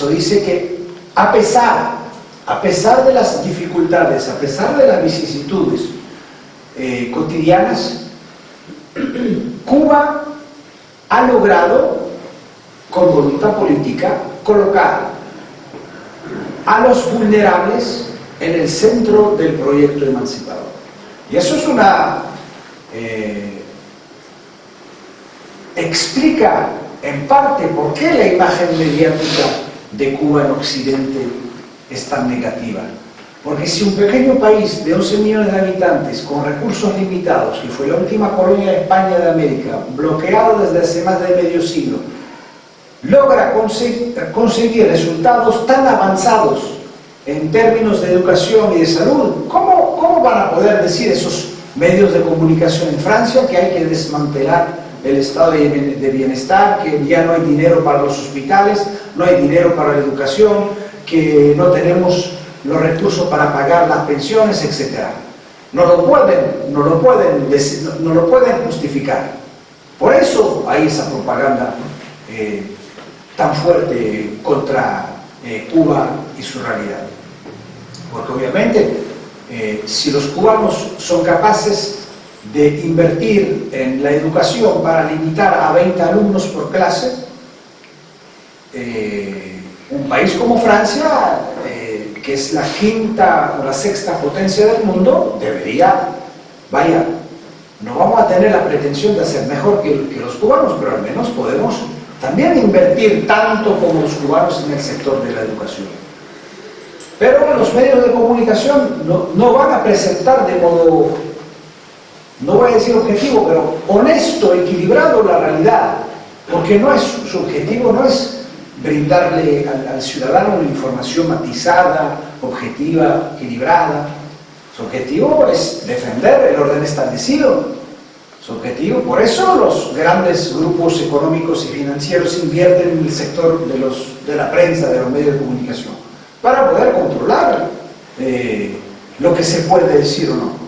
dice que a pesar de las dificultades, a pesar de las vicisitudes cotidianas, Cuba ha logrado, con voluntad política, colocar a los vulnerables en el centro del proyecto emancipador. Y eso es explica en parte por qué la imagen mediática de Cuba en Occidente es tan negativa. Porque si un pequeño país de 11 millones de habitantes con recursos limitados, que fue la última colonia de España de América, bloqueado desde hace más de medio siglo, logra conseguir resultados tan avanzados en términos de educación y de salud, ¿cómo van a poder decir esos medios de comunicación en Francia que hay que desmantelar el estado de bienestar, que ya no hay dinero para los hospitales, no hay dinero para la educación, que no tenemos los recursos para pagar las pensiones, etc.? No lo pueden justificar. Por eso hay esa propaganda tan fuerte contra Cuba y su realidad. Porque obviamente, si los cubanos son capaces de invertir en la educación para limitar a 20 alumnos por clase, un país como Francia, que es la quinta o la sexta potencia del mundo, debería, vaya, no vamos a tener la pretensión de hacer mejor que los cubanos, pero al menos podemos también invertir tanto como los cubanos en el sector de la educación. Pero los medios de comunicación no van a presentar de modo, no voy a decir objetivo, pero honesto, equilibrado la realidad, porque no es, su objetivo no es brindarle al ciudadano una información matizada, objetiva, equilibrada. Su objetivo es defender el orden establecido. Su objetivo, por eso los grandes grupos económicos y financieros invierten en el sector de la prensa, de los medios de comunicación, para poder controlar lo que se puede decir o no.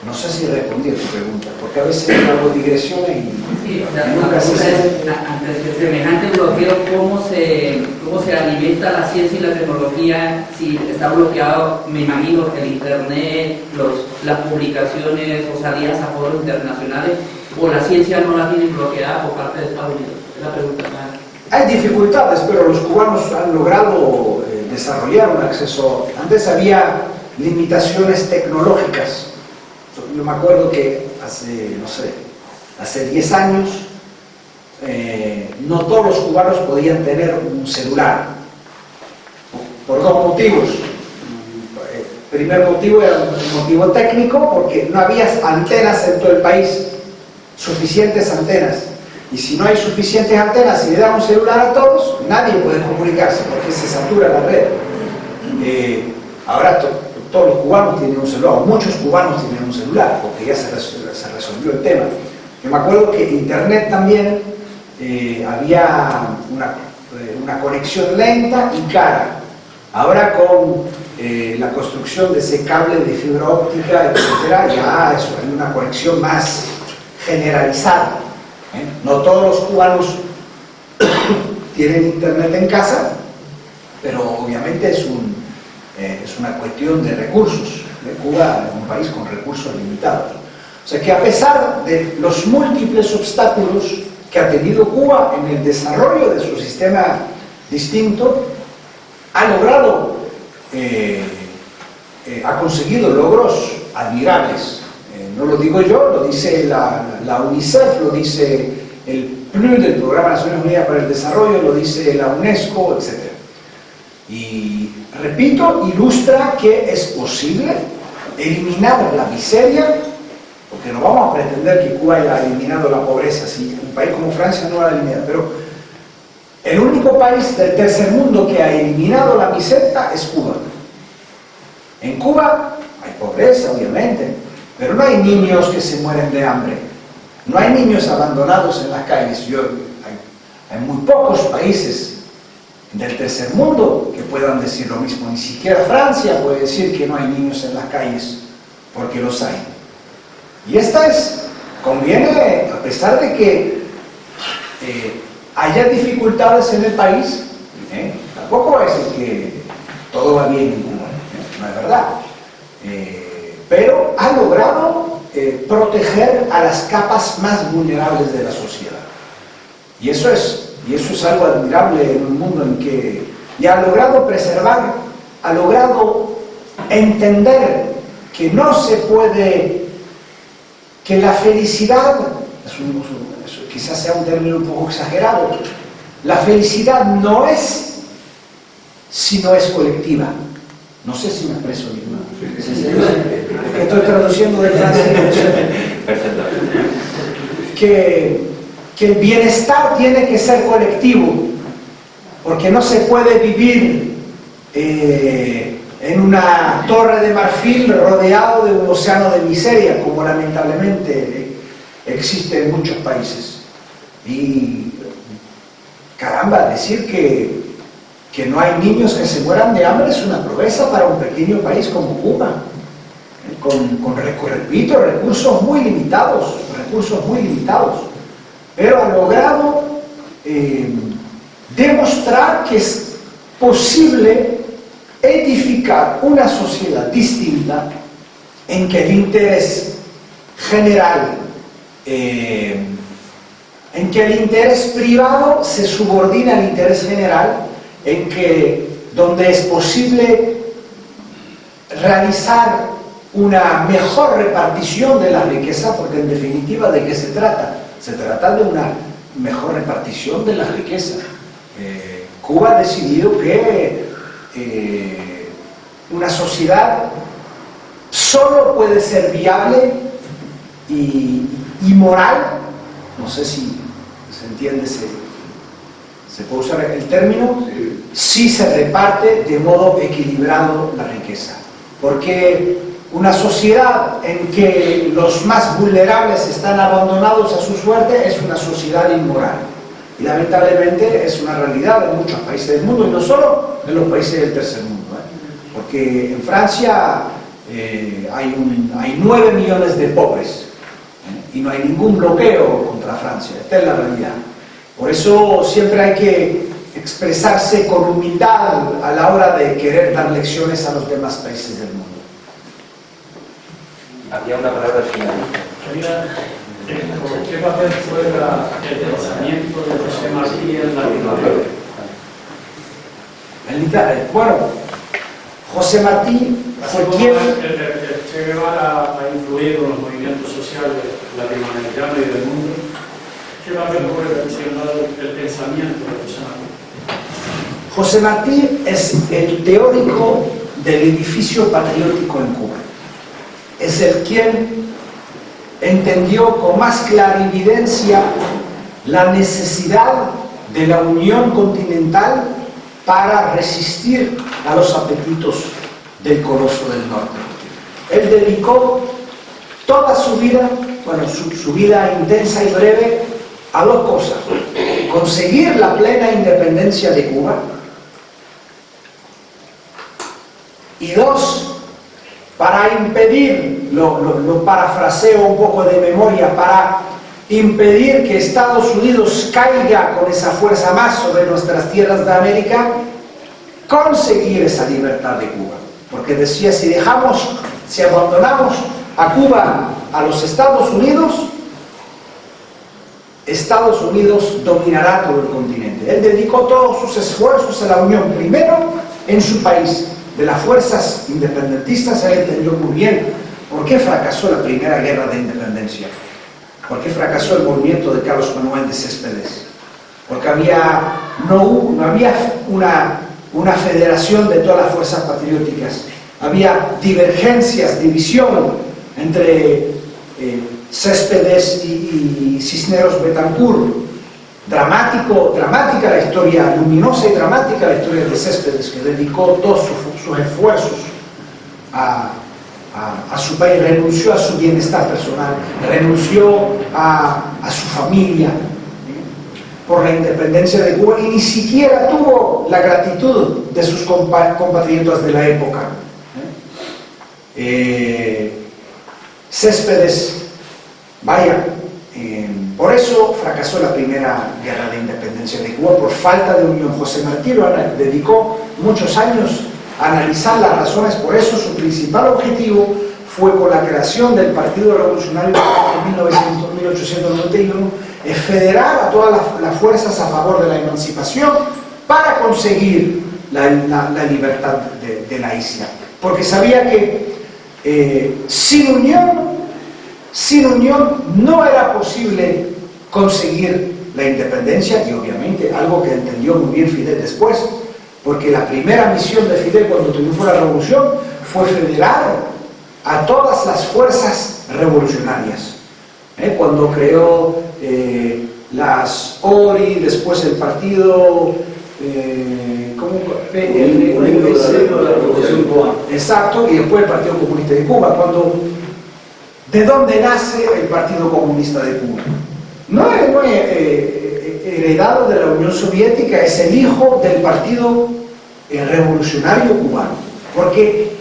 No sé si respondí a tu pregunta, porque a veces hago digresiones y sí, o sea, nunca se ante semejante bloqueo, ¿cómo se alimenta la ciencia y la tecnología si está bloqueado, me imagino, el internet, las publicaciones o salidas a foros internacionales, o la ciencia no la tienen bloqueada por parte de Estados Unidos? Es la pregunta. Hay dificultades, pero los cubanos han logrado desarrollar un acceso. Antes había limitaciones tecnológicas. Yo me acuerdo que hace 10 años no todos los cubanos podían tener un celular, por dos motivos. El primer motivo era un motivo técnico, porque no había antenas en todo el país, suficientes antenas. Y si no hay suficientes antenas y le damos un celular a todos, nadie puede comunicarse porque se satura la red. Ahora todos los cubanos tienen un celular, o muchos cubanos tienen un celular, porque ya se resolvió el tema. Yo me acuerdo que internet también había una conexión lenta y cara. Ahora con la construcción de ese cable de fibra óptica, etcétera, ya eso, hay una conexión más generalizada. No todos los cubanos tienen internet en casa, pero obviamente es una cuestión de recursos. Cuba es un país con recursos limitados. O sea que a pesar de los múltiples obstáculos que ha tenido Cuba en el desarrollo de su sistema distinto, ha logrado, ha conseguido logros admirables. No lo digo yo, lo dice la UNICEF, lo dice el PNUD, el Programa de Naciones Unidas para el Desarrollo, lo dice la UNESCO, etc. Y repito, ilustra que es posible eliminar la miseria, porque no vamos a pretender que Cuba haya eliminado la pobreza, si un país como Francia no la ha eliminado, pero el único país del tercer mundo que ha eliminado la miseria es Cuba. En Cuba hay pobreza, obviamente, pero no hay niños que se mueren de hambre, no hay niños abandonados en las calles. Hay muy pocos países del tercer mundo que puedan decir lo mismo. Ni siquiera Francia puede decir que no hay niños en las calles, porque los hay. Y conviene, a pesar de que haya dificultades en el país, tampoco es que todo va bien en Cuba, no es verdad. Pero ha logrado proteger a las capas más vulnerables de la sociedad. Y eso es algo admirable en un mundo en que ya ha logrado preservar, ha logrado entender que no se puede, que la felicidad, quizás sea un término un poco exagerado, la felicidad no es si no es colectiva. No sé si me expreso bien, ¿no? Estoy traduciendo de francés. Que el bienestar tiene que ser colectivo, porque no se puede vivir en una torre de marfil rodeado de un océano de miseria, como lamentablemente existe en muchos países. Y caramba, decir que no hay niños que se mueran de hambre es una proeza para un pequeño país como Cuba, con repito, recursos muy limitados, pero ha logrado demostrar que es posible edificar una sociedad distinta en que el interés general, en que el interés privado se subordina al interés general, en que donde es posible realizar una mejor repartición de la riqueza, porque en definitiva ¿de qué se trata? Se trata de una mejor repartición de la riqueza. Cuba ha decidido que una sociedad solo puede ser viable y moral, no sé si se entiende, se puede usar el término, si se reparte de modo equilibrado la riqueza. Porque una sociedad en que los más vulnerables están abandonados a su suerte es una sociedad inmoral. Y lamentablemente es una realidad en muchos países del mundo, y no solo en los países del tercer mundo. Porque en Francia hay 9 millones de pobres, y no hay ningún bloqueo contra Francia. Esta es la realidad. Por eso siempre hay que expresarse con humildad a la hora de querer dar lecciones a los demás países del mundo. Había una palabra final. ¿Qué papel juega el pensamiento de José Martí en Latinoamérica? Bueno, José Martí fue quien... El Che Guevara ha influido en los movimientos sociales latinoamericanos y del mundo. ¿Qué papel juega el pensamiento de José Martí? José Martí es el teórico del edificio patriótico en Cuba. Es el quien entendió con más clarividencia la necesidad de la unión continental para resistir a los apetitos del coloso del norte. Él dedicó toda su vida, bueno, su vida intensa y breve, a dos cosas: conseguir la plena independencia de Cuba, y dos, para impedir, lo parafraseo un poco de memoria, para impedir que Estados Unidos caiga con esa fuerza más sobre nuestras tierras de América, conseguir esa libertad de Cuba. Porque decía, si abandonamos a Cuba a los Estados Unidos dominará todo el continente. Él dedicó todos sus esfuerzos a la unión, primero en su país. De las fuerzas independentistas él entendió muy bien por qué fracasó la primera guerra de independencia, por qué fracasó el movimiento de Carlos Manuel de Céspedes, porque no había una federación de todas las fuerzas patrióticas, había divergencias, división entre Céspedes y Cisneros Betancourt. Dramática la historia, luminosa y dramática la historia de Céspedes, que dedicó todos sus esfuerzos a su país, renunció a su bienestar personal, renunció a su familia por la independencia de Cuba, y ni siquiera tuvo la gratitud de sus compatriotas de la época. Céspedes, por eso fracasó la primera guerra de independencia de Cuba, por falta de unión. José Martí dedicó muchos años a analizar las razones. Por eso su principal objetivo fue, con la creación del Partido Revolucionario en 1891, federar a todas las fuerzas a favor de la emancipación para conseguir la libertad de la isla. Porque sabía que sin unión no era posible conseguir la independencia, y obviamente algo que entendió muy bien Fidel después, porque la primera misión de Fidel cuando triunfó la revolución fue federar a todas las fuerzas revolucionarias. Cuando creó las ORI, después el Partido Exacto, y después el Partido Comunista de Cuba. ¿De dónde nace el Partido Comunista de Cuba? No es heredado de la Unión Soviética, es el hijo del Partido Revolucionario Cubano. Porque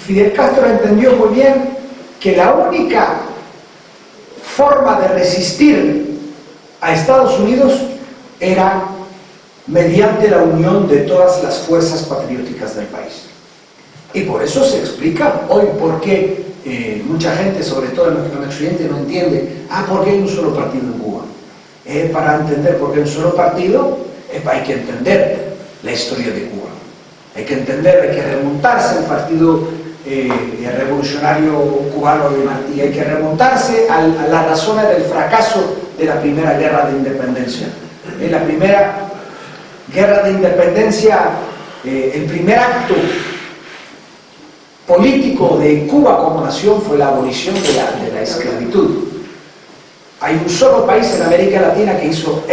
Fidel Castro entendió muy bien que la única forma de resistir a Estados Unidos era mediante la unión de todas las fuerzas patrióticas del país. Y por eso se explica hoy por qué mucha gente, sobre todo en Occidente, no entiende ¿por qué hay un solo partido en Cuba? Para entender por qué hay un solo partido, hay que entender la historia de Cuba. Hay que entender, hay que remontarse al Partido Revolucionario Cubano de Martí, hay que remontarse a las razones del fracaso de la Primera Guerra de Independencia. En la Primera Guerra de Independencia, el primer acto político de Cuba como nación fue la abolición de la esclavitud. Hay un solo país en América Latina que hizo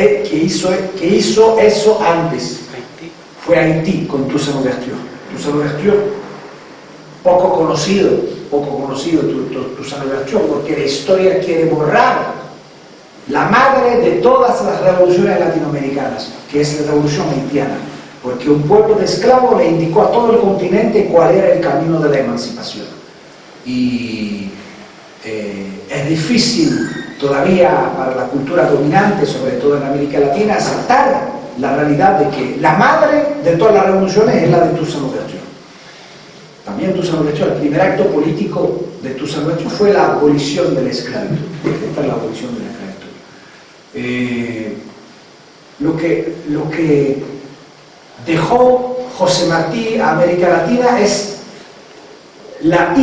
eso antes. Fue Haití, con Toussaint Louverture. Toussaint Louverture, poco conocido Toussaint Louverture, porque la historia quiere borrar la madre de todas las revoluciones latinoamericanas, que es la revolución haitiana, porque un pueblo de esclavos le indicó a todo el continente cuál era el camino de la emancipación. Y es difícil todavía para la cultura dominante, sobre todo en América Latina, aceptar la realidad de que la madre de todas las revoluciones es la de Toussaint Louverture. También Toussaint Louverture, el primer acto político de Toussaint Louverture fue la abolición de la esclavitud. Esta es la abolición de la esclavitud. Lo que dejó José Martí a América Latina es la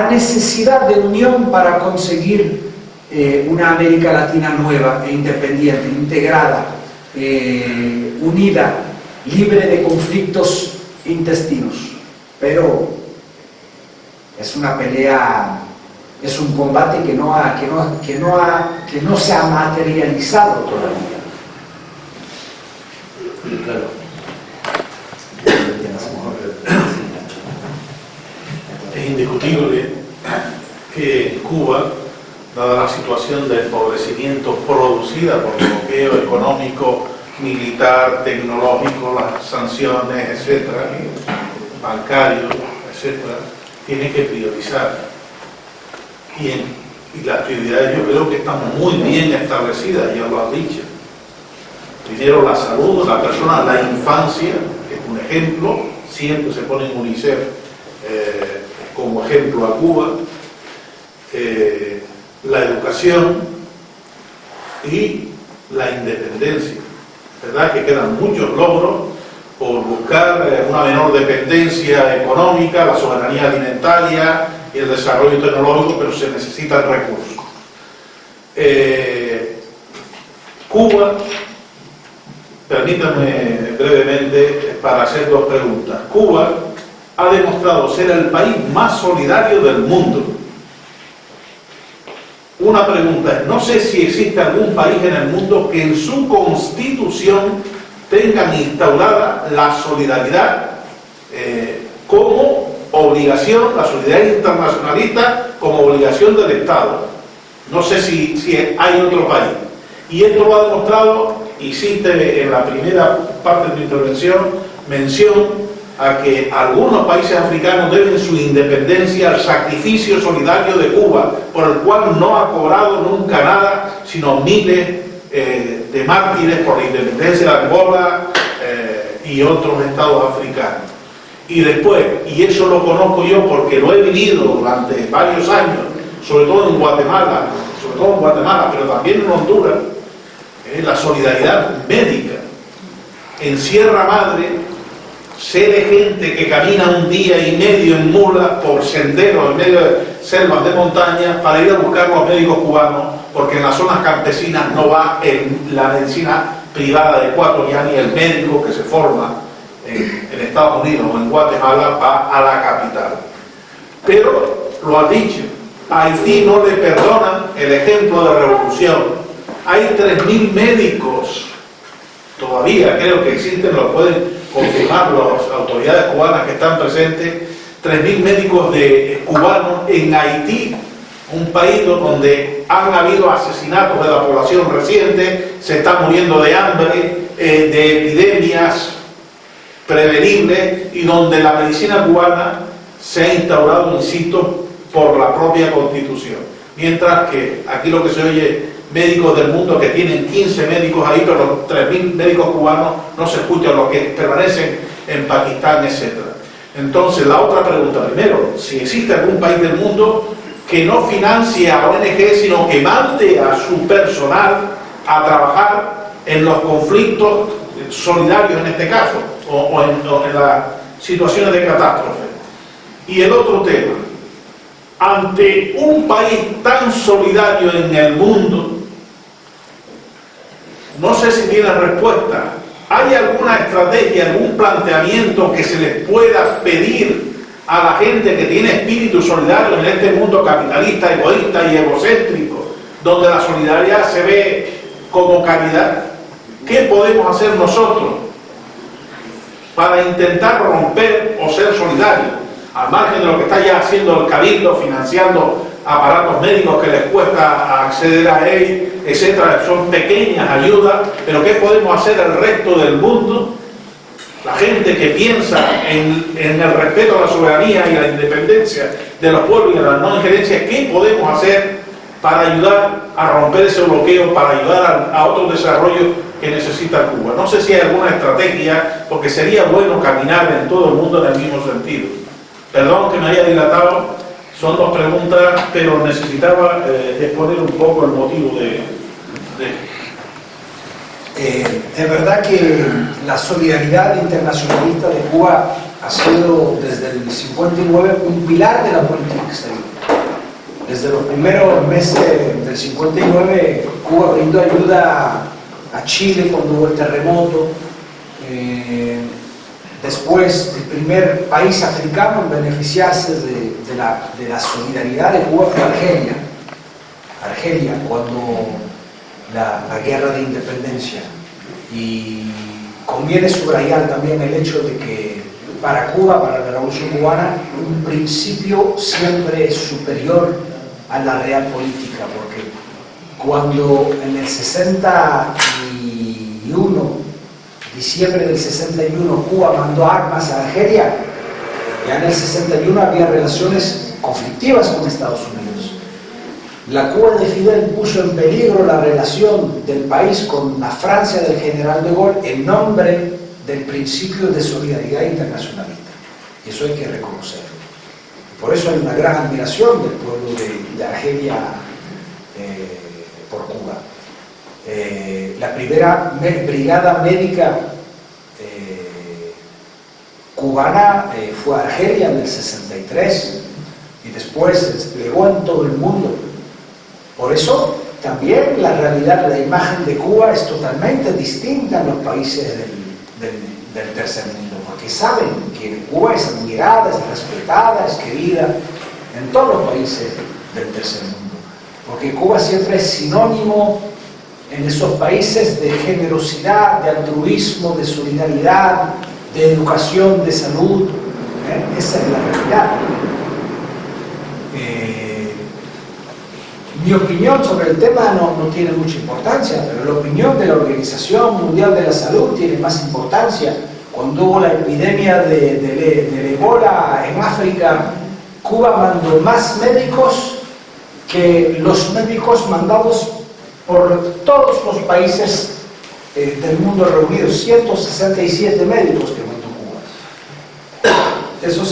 necesidad de unión para conseguir una América Latina nueva e independiente, integrada, unida, libre de conflictos intestinos. Pero es una pelea, es un combate que no se ha materializado todavía. Claro. Es indiscutible que en Cuba, dada la situación de empobrecimiento producida por el bloqueo económico, militar, tecnológico, las sanciones, etcétera, bancario, etcétera, tiene que priorizar. Y las prioridades yo creo que están muy bien establecidas, ya lo has dicho. Primero la salud, la persona, la infancia, que es un ejemplo, siempre se pone en UNICEF como ejemplo a Cuba, la educación y la independencia. ¿Verdad? Que quedan muchos logros por buscar una menor dependencia económica, la soberanía alimentaria y el desarrollo tecnológico, pero se necesitan recursos. Cuba, permítanme brevemente para hacer dos preguntas. Cuba ha demostrado ser el país más solidario del mundo. Una pregunta es, no sé si existe algún país en el mundo que en su constitución tengan instaurada la solidaridad como obligación, la solidaridad internacionalista como obligación del Estado. No sé si hay otro país. Y esto lo ha demostrado, hiciste en la primera parte de tu intervención mención a que algunos países africanos deben su independencia al sacrificio solidario de Cuba, por el cual no ha cobrado nunca nada, sino miles de mártires por la independencia de Angola y otros estados africanos. Y después, y eso lo conozco yo porque lo he vivido durante varios años, sobre todo en Guatemala, pero también en Honduras, la solidaridad médica. En Sierra Madre, sé de gente que camina un día y medio en mula por senderos en medio de selvas de montaña para ir a buscar los médicos cubanos, porque en las zonas campesinas no va la medicina privada adecuada, ya ni el médico que se forma en Estados Unidos o en Guatemala va a la capital. Pero, lo has dicho, a Haití no le perdonan el ejemplo de revolución. Hay 3.000 médicos todavía creo que existen, lo pueden confirmar las autoridades cubanas que están presentes, 3.000 médicos cubanos en Haití, un país donde han habido asesinatos de la población reciente, se está muriendo de hambre, de epidemias prevenibles, y donde la medicina cubana se ha instaurado, insisto, por la propia Constitución. Mientras que aquí lo que se oye, médicos del mundo que tienen 15 médicos ahí, pero los 3.000 médicos cubanos no se escuchan, los que permanecen en Pakistán, etc. Entonces, la otra pregunta, primero, si existe algún país del mundo que no financie a ONG, sino que mande a su personal a trabajar en los conflictos solidarios en este caso, o en las situaciones de catástrofe. Y el otro tema, ante un país tan solidario en el mundo, no sé si tiene respuesta, ¿hay alguna estrategia, algún planteamiento que se les pueda pedir a la gente que tiene espíritu solidario en este mundo capitalista, egoísta y egocéntrico, donde la solidaridad se ve como caridad? ¿Qué podemos hacer nosotros para intentar romper o ser solidarios? Al margen de lo que está ya haciendo el Cabildo, financiando aparatos médicos que les cuesta acceder a él, etcétera, son pequeñas ayudas, pero ¿qué podemos hacer el resto del mundo? La gente que piensa en el respeto a la soberanía y la independencia de los pueblos y a la no injerencia, ¿qué podemos hacer para ayudar a romper ese bloqueo, para ayudar a otros desarrollos que necesita Cuba? No sé si hay alguna estrategia, porque sería bueno caminar en todo el mundo en el mismo sentido. Perdón que me haya dilatado, son dos preguntas, pero necesitaba exponer un poco el motivo de... Es verdad que la solidaridad internacionalista de Cuba ha sido desde el 59 un pilar de la política exterior. Desde los primeros meses del 59, Cuba brindó ayuda a Chile cuando hubo el terremoto. Después, el primer país africano en beneficiarse de la solidaridad de Cuba fue Argelia. Argelia, cuando la guerra de independencia. Y conviene subrayar también el hecho de que para Cuba, para la Revolución Cubana, un principio siempre es superior a la real política, porque cuando en el 61, diciembre del 61, Cuba mandó armas a Argelia, ya en el 61 había relaciones conflictivas con Estados Unidos. La Cuba de Fidel puso en peligro la relación del país con la Francia del general de Gaulle en nombre del principio de solidaridad internacionalista. Y eso hay que reconocerlo. Por eso hay una gran admiración del pueblo de Argelia por Cuba. La primera brigada médica cubana fue a Argelia en el 63 y después se desplegó en todo el mundo. Por eso también la realidad, la imagen de Cuba es totalmente distinta en los países del tercer mundo, porque saben que Cuba es admirada, es respetada, es querida en todos los países del tercer mundo, porque Cuba siempre es sinónimo en esos países de generosidad, de altruismo, de solidaridad, de educación, de salud. Esa es la realidad. Mi opinión sobre el tema no tiene mucha importancia, pero la opinión de la Organización Mundial de la Salud tiene más importancia. Cuando hubo la epidemia del ébola en África, Cuba mandó más médicos que los médicos mandados por todos los países del mundo reunidos, 167 médicos que mandó Cuba. Eso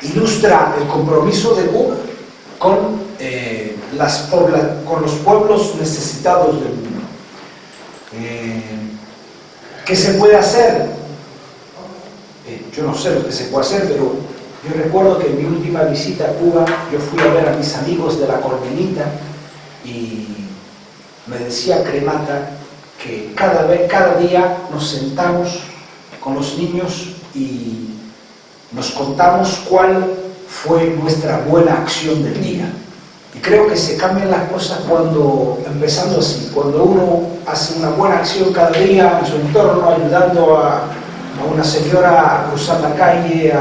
ilustra el compromiso de Cuba con los pueblos necesitados del mundo. ¿Qué se puede hacer? Yo no sé lo que se puede hacer, pero yo recuerdo que en mi última visita a Cuba, yo fui a ver a mis amigos de la Corbenita y me decía Cremata que cada día nos sentamos con los niños y nos contamos cuál fue nuestra buena acción del día. Y creo que se cambian las cosas empezando así, cuando uno hace una buena acción cada día en su entorno, ayudando a una señora a cruzar la calle,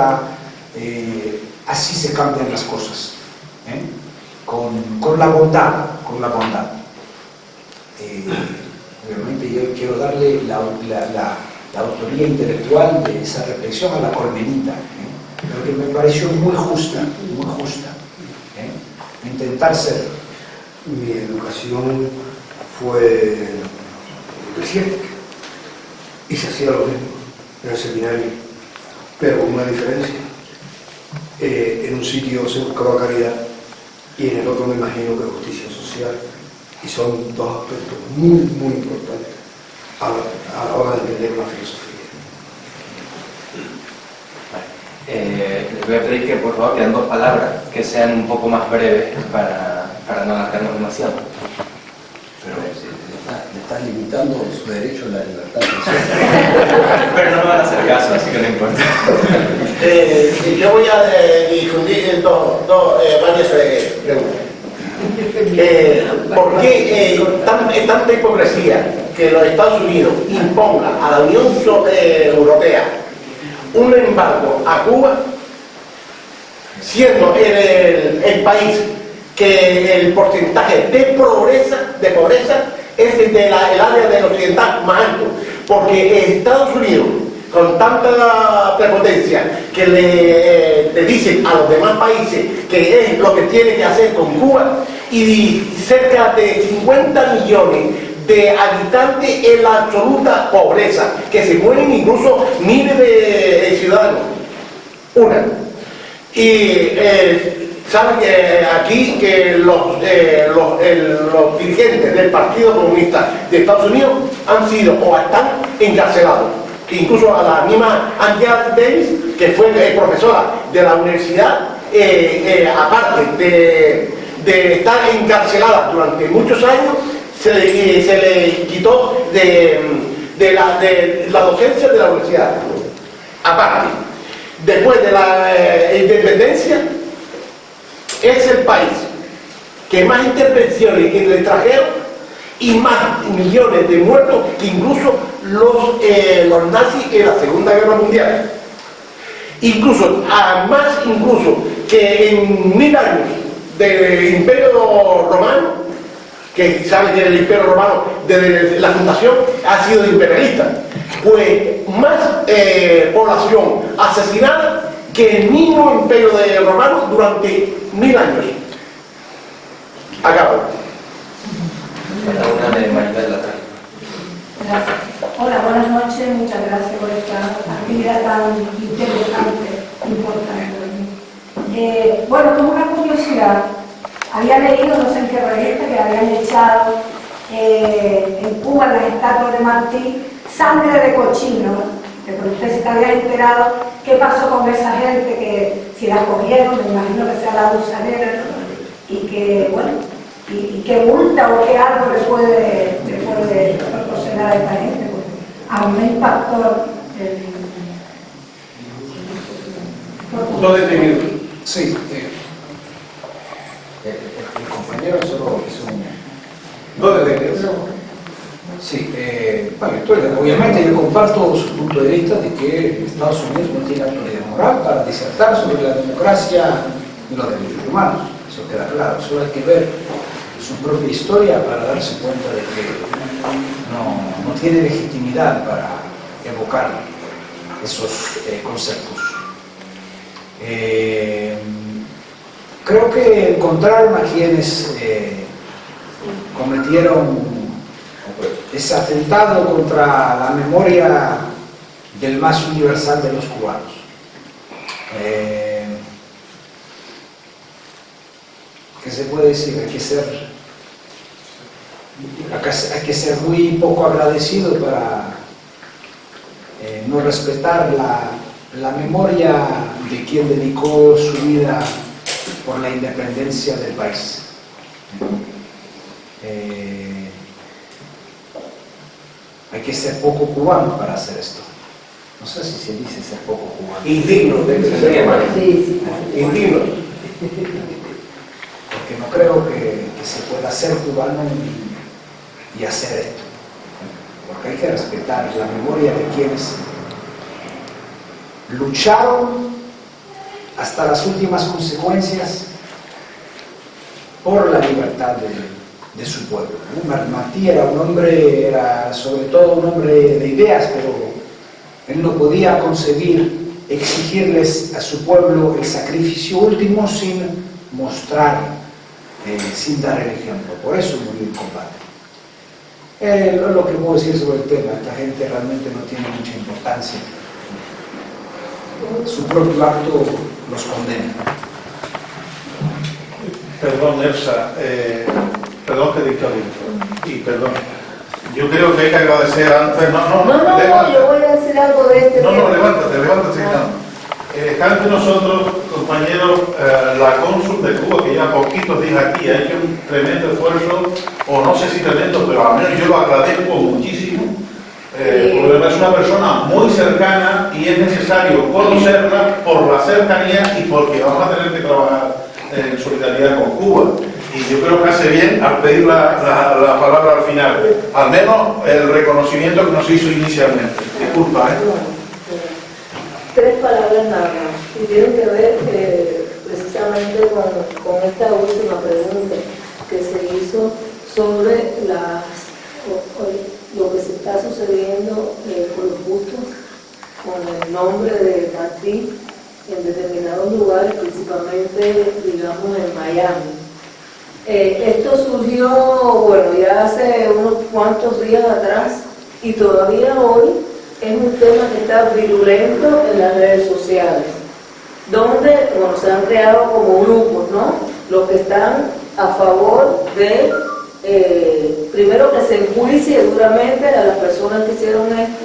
así se cambian las cosas, con la bondad, obviamente yo quiero darle la autoría intelectual de esa reflexión a la Colmenita, pero que me pareció muy justa, intentar ser. Mi educación fue eclesiástica y se hacía lo mismo en el seminario, pero con una diferencia. En un sitio se buscaba caridad y en el otro me imagino que justicia social, y son dos aspectos muy importantes a la hora de entender una filosofía. Les voy a pedir que por favor quedan 2 palabras que sean un poco más breves para no alargarnos demasiado. Pero le estás limitando su derecho a la libertad. Pero no me van a hacer caso, así que no importa. Yo voy a difundir varias preguntas. ¿Por qué tanta hipocresía que los Estados Unidos impongan a la Unión Europea un embargo a Cuba, siendo el país que el porcentaje de pobreza es el área del occidental más alto? Porque Estados Unidos, con tanta prepotencia, que le dicen a los demás países que es lo que tiene que hacer con Cuba, y cerca de 50 millones de habitantes en la absoluta pobreza, que se mueren incluso miles de ciudadanos. Y saben que aquí que los dirigentes del Partido Comunista de Estados Unidos han sido o están encarcelados. Incluso a la misma Angela Davis, que fue profesora de la universidad, aparte de estar encarcelada durante muchos años, se le quitó de la docencia de la universidad. Aparte, después de la independencia, es el país que más intervenciones en el extranjero y más millones de muertos que incluso los nazis en la Segunda Guerra Mundial. Más que en 1000 años del Imperio Romano, que sabe que el Imperio Romano desde la fundación ha sido imperialista, pues más población asesinada que el mismo Imperio Romano durante 1000 años. Acabo. Gracias. Hola, buenas noches, muchas gracias por esta actividad tan interesante, importante. Bueno, como una curiosidad, había leído, no sé en qué revista, que habían echado en Cuba, en las estatuas de Martí, sangre de cochino, ¿no? Que por usted se te había enterado qué pasó con esa gente, que si la cogieron, me imagino que sea la gusanera, ¿no? Y que, bueno, y qué multa o qué algo le puede proporcionar a esta gente, porque a mí me impactó ¿Dos detenidos? Sí. El compañero solo hizo dos detenidos. Sí, bueno, obviamente yo comparto su punto de vista de que Estados Unidos no tiene autoridad moral para disertar sobre la democracia y los derechos humanos. Eso queda claro. Solo hay que ver su propia historia para darse cuenta de que no tiene legitimidad para evocar esos conceptos. Creo que encontraron a quienes cometieron ese atentado contra la memoria del más universal de los cubanos. ¿Qué se puede decir? Hay que ser muy poco agradecido para no respetar la memoria de quien dedicó su vida por la independencia del país. Hay que ser poco cubano para hacer esto. No sé si se dice ser poco cubano. Indigno, indigno. Porque no creo que se pueda ser cubano y hacer esto. porque hay que respetar la memoria de quienes lucharon hasta las últimas consecuencias por la libertad de su pueblo. Martí era un hombre, era sobre todo un hombre de ideas, pero él no podía concebir exigirles a su pueblo el sacrificio último sin mostrar, sin dar el ejemplo. Por eso murió en combate. Lo que puedo decir sobre el tema, esta gente realmente no tiene mucha importancia. Su propio acto los condena. Perdón, Elsa, perdón que te interrumpo, y perdón. Yo creo que hay que agradecer antes. No, yo voy a decir algo de este tema. Levántate. Está entre nosotros, compañeros, la cónsul de Cuba, que ya poquitos días aquí ha hecho un tremendo esfuerzo, o no sé si tremendo, pero al menos yo lo agradezco muchísimo, porque es una persona muy cercana y es necesario conocerla por la cercanía y porque vamos a tener que trabajar en solidaridad con Cuba. Y yo creo que hace bien al pedir la palabra al final, al menos el reconocimiento que nos hizo inicialmente. Disculpa, Tres palabras nada más, y tienen que ver precisamente con esta última pregunta que se hizo sobre lo que se está sucediendo con los bustos con el nombre de Martí en determinados lugares, principalmente, digamos, en Miami. Esto surgió, bueno, ya hace unos cuantos días atrás, y todavía hoy es un tema que está virulento en las redes sociales, donde, bueno, se han creado como grupos, ¿no? Los que están a favor de, primero que se enjuicie duramente a las personas que hicieron esto,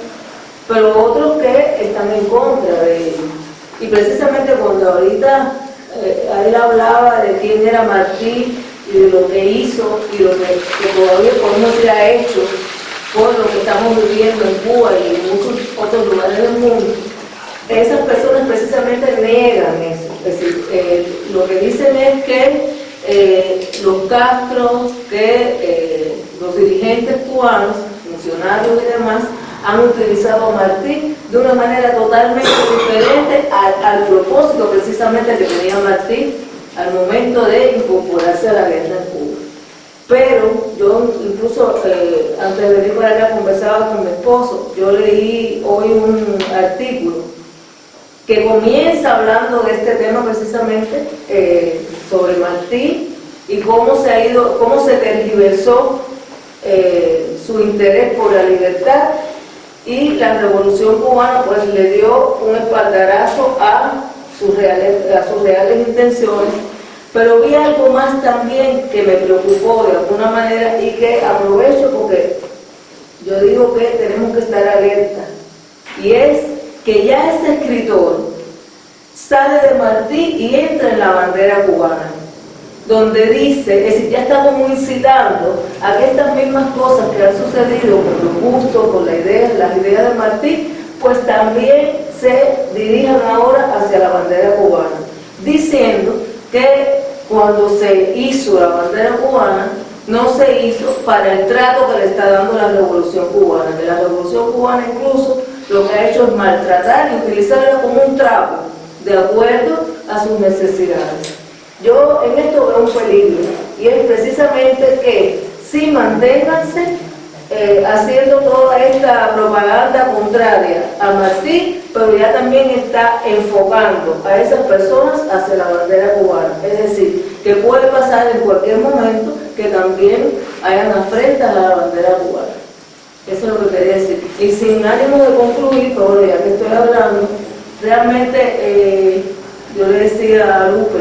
pero otros que están en contra de ello. Y precisamente cuando ahorita él hablaba de quién era Martí y de lo que hizo y lo que todavía podemos decir ha hecho por lo que estamos viviendo en Cuba y en muchos otros lugares del mundo, esas personas precisamente niegan eso. Es decir, lo que dicen es que los Castro, que los dirigentes cubanos, funcionarios y demás, han utilizado a Martí de una manera totalmente diferente al propósito precisamente que tenía Martí al momento de incorporarse a la guerra en Cuba. Pero yo incluso antes de venir para acá conversaba con mi esposo. Yo leí hoy un artículo que comienza hablando de este tema precisamente sobre Martí y cómo se tergiversó su interés por la libertad, y la revolución cubana pues le dio un espaldarazo a sus reales intenciones. Pero vi algo más también que me preocupó de alguna manera y que aprovecho porque yo digo que tenemos que estar alerta, y es que ya ese escritor sale de Martí y entra en la bandera cubana, donde dice, es decir, ya está como incitando a que estas mismas cosas que han sucedido con los gustos, con las ideas de Martí, pues también se dirijan ahora hacia la bandera cubana, diciendo que cuando se hizo la bandera cubana, no se hizo para el trato que le está dando la revolución cubana, que la revolución cubana incluso lo que ha hecho es maltratar y utilizarla como un trapo, de acuerdo a sus necesidades. Yo en esto veo un peligro, y es precisamente que sí manténganse haciendo toda esta propaganda contraria a Martí, pero ya también está enfocando a esas personas hacia la bandera cubana. Es decir, que puede pasar en cualquier momento que también hayan afrentas a la bandera cubana. Eso es lo que quería decir. Y sin ánimo de concluir, pero ya que estoy hablando, realmente yo le decía a Lupe,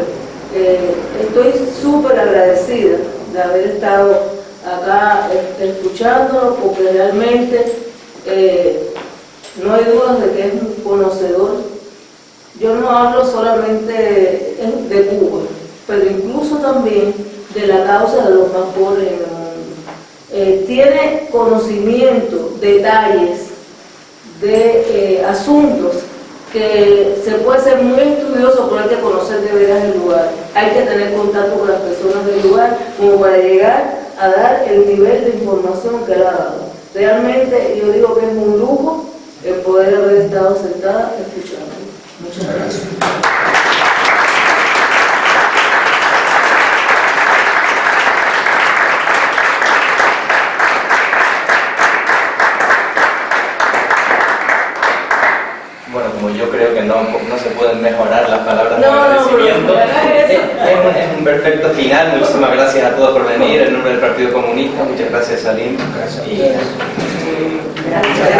estoy súper agradecida de haber estado acá escuchándolo, porque realmente no hay dudas de que es un conocedor. Yo no hablo solamente de Cuba, pero incluso también de la causa de los más pobres en el mundo. Tiene conocimiento, detalles de asuntos que se puede ser muy estudioso, pero hay que conocer de veras el lugar. Hay que tener contacto con las personas del lugar como para llegar a dar el nivel de información que él ha dado. Realmente yo digo que es un lujo el poder haber estado sentada escuchando. Muchas gracias. Bueno, como yo creo que no se pueden mejorar las palabras de No, agradecimiento, no es un perfecto final. Muchísimas gracias a todos por venir. En nombre del Partido Comunista, muchas gracias, Salim. Gracias. Y... Gracias.